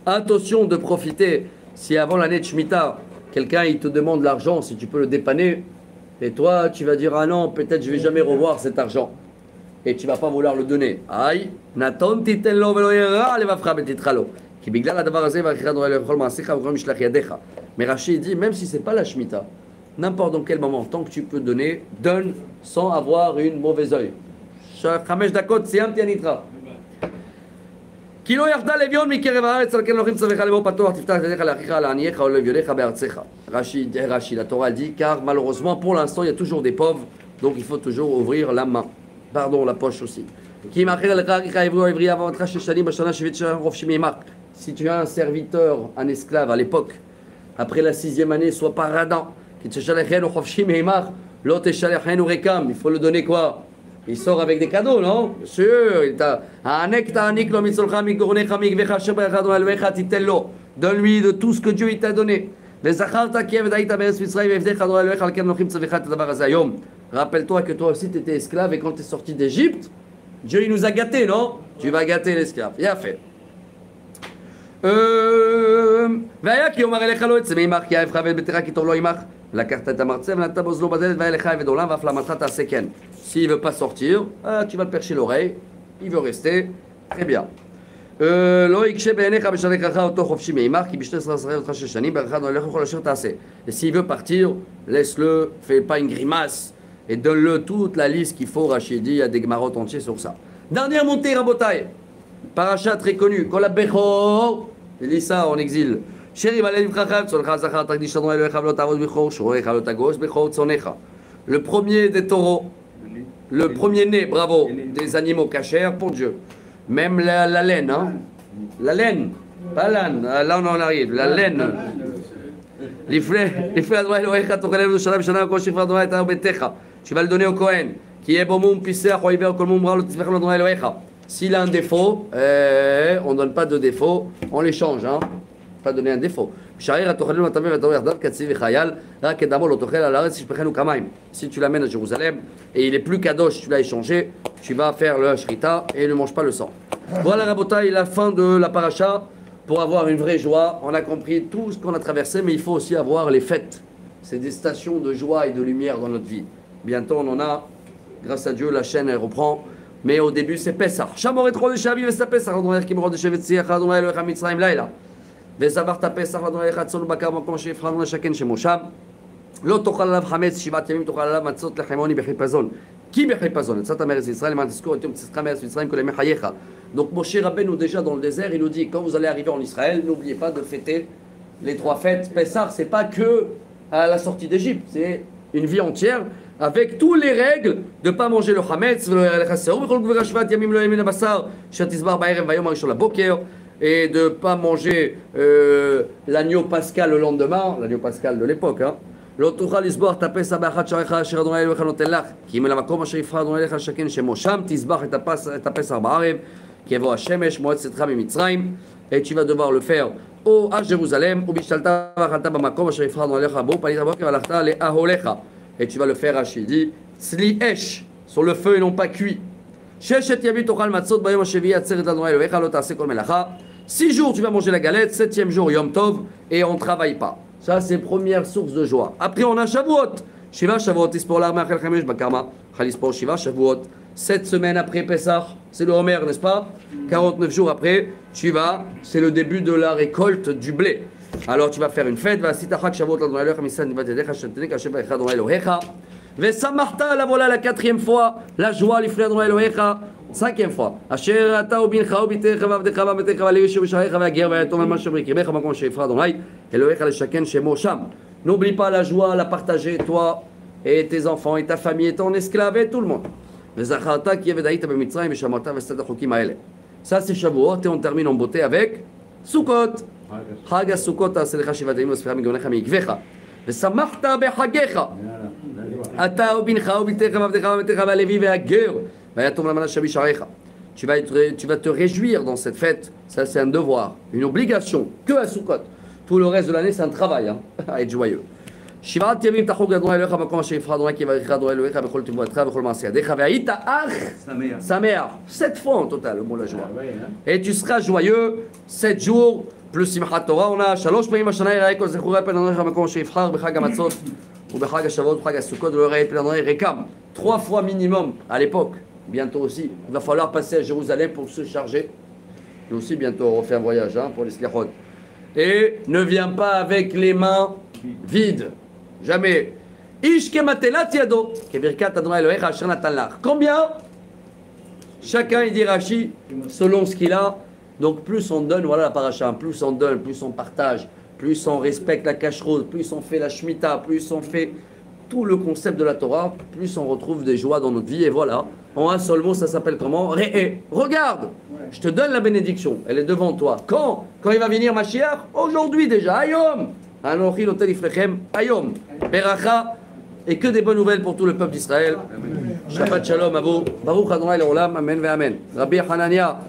Attention de profiter. Si avant l'année de Shemitah, quelqu'un il te demande l'argent, si tu peux le dépanner, et toi tu vas dire ah non, peut-être je vais jamais revoir cet argent, et tu vas pas vouloir le donner. Aïe, naton titen lo velo yera levavcha betitra lo. Ki bigdal hadavar hazeh v'achicha adonai lechol ma'asecha v'kol mishlach yadecha. Mais Rachid dit même si c'est pas la Shemitah, n'importe dans quel moment, tant que tu peux donner, donne sans avoir une mauvaise œil. Chamesh dakot siyamti anitra. כי לא ירדה לאביון מקרב הארץ, על כן אלוהים צווך לאמור פתוח, תפתח את ידיך לאחיך, לעניך ולאביונך בארצך. Rachi, la Torah dit, car malheureusement, pour l'instant, il y a toujours des pauvres, donc il faut toujours ouvrir la main. Pardon, la poche aussi. Si tu as un serviteur, un esclave à l'époque, après la 6e année, sois pas radin. Il faut le donner quoi? Il sort avec des cadeaux, non? Bien sûr. Donne-lui de tout ce que Dieu t'a donné. Rappelle-toi que toi aussi tu étais esclave et quand tu es sorti d'Égypte, Dieu il nous a gâtés, non? Tu vas gâter l'esclave. Bien fait. S'il ne veut pas sortir, tu vas le percher l'oreille. Il veut rester. Très bien. Et s'il veut partir, laisse-le, fais pas une grimace et donne-le toute la liste qu'il faut. Rachidi, il y a des gemarotes entiers sur ça. Dernière montée, Rabotai. Paracha très connu. Kol ha-bechor. Il dit ça en exil. Le premier des taureaux, le premier-né, bravo, des animaux cachers pour Dieu. Même la laine, hein? La laine, pas l'âne, là on en arrive, la laine. Tu vas le donner au Kohen. S'il a un défaut, on ne donne pas de défaut, on les change, hein? Pas donner un défaut. Si tu l'amènes à Jérusalem et il est plus kadosh, tu l'as échangé, tu vas faire le shrita et ne mange pas le sang. Voilà Rabotai, la fin de la paracha. Pour avoir une vraie joie, on a compris tout ce qu'on a traversé, mais il faut aussi avoir les fêtes. C'est des stations de joie et de lumière dans notre vie. Bientôt on en a, grâce à Dieu, la chaîne elle reprend. Mais au début c'est Pessah. וזבחת פסח לאדוני לך צאן ובקר במקום אשר יבחר אדוני לשכן שמו שם. לא תאכל עליו חמץ 7 ימים, תאכל עליו מצות לחמוני בחיפזון. כי בחיפזון יצאת מארץ ישראל למען תזכור את יום צאתך מארץ מצרים כל ימי חייך. Donc Moshe Rabbeinu déjà dans le désert, il nous dit quand vous allez arriver en Israël, n'oubliez pas de fêter les 3 fêtes. Pessah, c'est pas que à la sortie d'Égypte, c'est une vie entière avec toutes les règles de pas manger le chametz, ולא יראה לך שאור בכל גבורה 7 ימים לא ימין הבשר, שתזבר בערב והיום הראשון לבוקר. Et de ne pas manger l'agneau pascal le lendemain, l'agneau pascal de l'époque. לא תוכל לסבוח את הפסח באחת שעריך אשר אדוני אלוהיך נותן לך, כי אם למקום אשר יבחר אדוני אלוהיך לשכן שמו שם תזבח את הפסח בערב, כי יבוא השמש מועד צאתך ממצרים, et tu vas devoir le faire ou à Jérusalem, ou בשתלת ואכלת במקום אשר יבחר אדוני אלוהיך בו, פנית בבוקר והלכת לאהליך, et tu vas le faire à Chidi, צלי אש, sur le feu et non pas cuit. ששת ימים תאכל מצות ביום השביעי עצרת לאדוני אלוהיך לא תעשה כל מלאכה. 6 jours tu vas manger la galette, 7e jour Yom Tov et on ne travaille pas. Ça c'est première source de joie. Après on a Shavuot. Shiva Shavuot, Ispor l'armée Achel Chamesh Bakarma. Chalispor Shiva Shavuot. 7 semaines après Pessah, c'est le Homer, n'est-ce pas? 49 jours après, Shiva, c'est le début de la récolte du blé. Alors tu vas faire une fête, va sitachak Shavuot l'Adonai Elohecha misan nivat yadecha shetnek Hashem va'echa Adonai Elohecha. Vesamachta, la voilà la 4e fois, la joie l'ifle Adonai Elohecha. 5e fois. Asher ata ubincha ubitecha vavdecha vametecha valevish ubisharecha vager vayatom al mashavri kirbecha makom sheifra Adonai Elohecha leshaken shemo sham. N'oublie pas la joie, la partager toi et tes enfants et ta famille et ton esclave et tout le monde. Vezacharta ki yevedaita bemitzrayim veshamarta vestat achokim haele. Ça c'est Shavuot et on termine en beauté avec Sukkot. Chag Sukkot aselecha shivat yamim v'sfira migonecha miikvecha. Vesamachta bechagecha. Ata ubincha ubitecha vavdecha vametecha valevi vager. Tu vas te réjouir dans cette fête. Ça c'est un devoir, une obligation, que à Sukkot. Tout le reste de l'année c'est un travail, hein, à être joyeux. 7 fois en total le mot la joie. Et tu seras joyeux 7 jours plus Simchat Torah. On a 3 פעמים בשנה יראה כל זכורי פן אדוני במקום שיבחר בחג המצות ובחג השבועות ובחג הסוכות ולא יראה פן אדוני ריקם. 3 fois minimum à l'époque. Bientôt aussi, il va falloir passer à Jérusalem pour se charger. Nous aussi, bientôt, on refait un voyage, hein, pour les sliachot. Et ne viens pas avec les mains vides. Jamais. Combien? Chacun, il dit Rashi, selon ce qu'il a. Donc plus on donne, voilà la paracha, plus on donne, plus on partage, plus on respecte la cacheroute, plus on fait la shemitah, plus on fait tout le concept de la Torah, plus on retrouve des joies dans notre vie. Et voilà, en un seul mot, ça s'appelle comment? Ré'é. Regarde, je te donne la bénédiction, elle est devant toi. Quand il va venir Mashiach? Aujourd'hui déjà, Ayom. Anochi lotel ifrechem, Ayom. Beracha. Et que des bonnes nouvelles pour tout le peuple d'Israël. Shabbat shalom à vous. Baruch Adonai l'olam. Amen ve amen. Rabbi Hanania.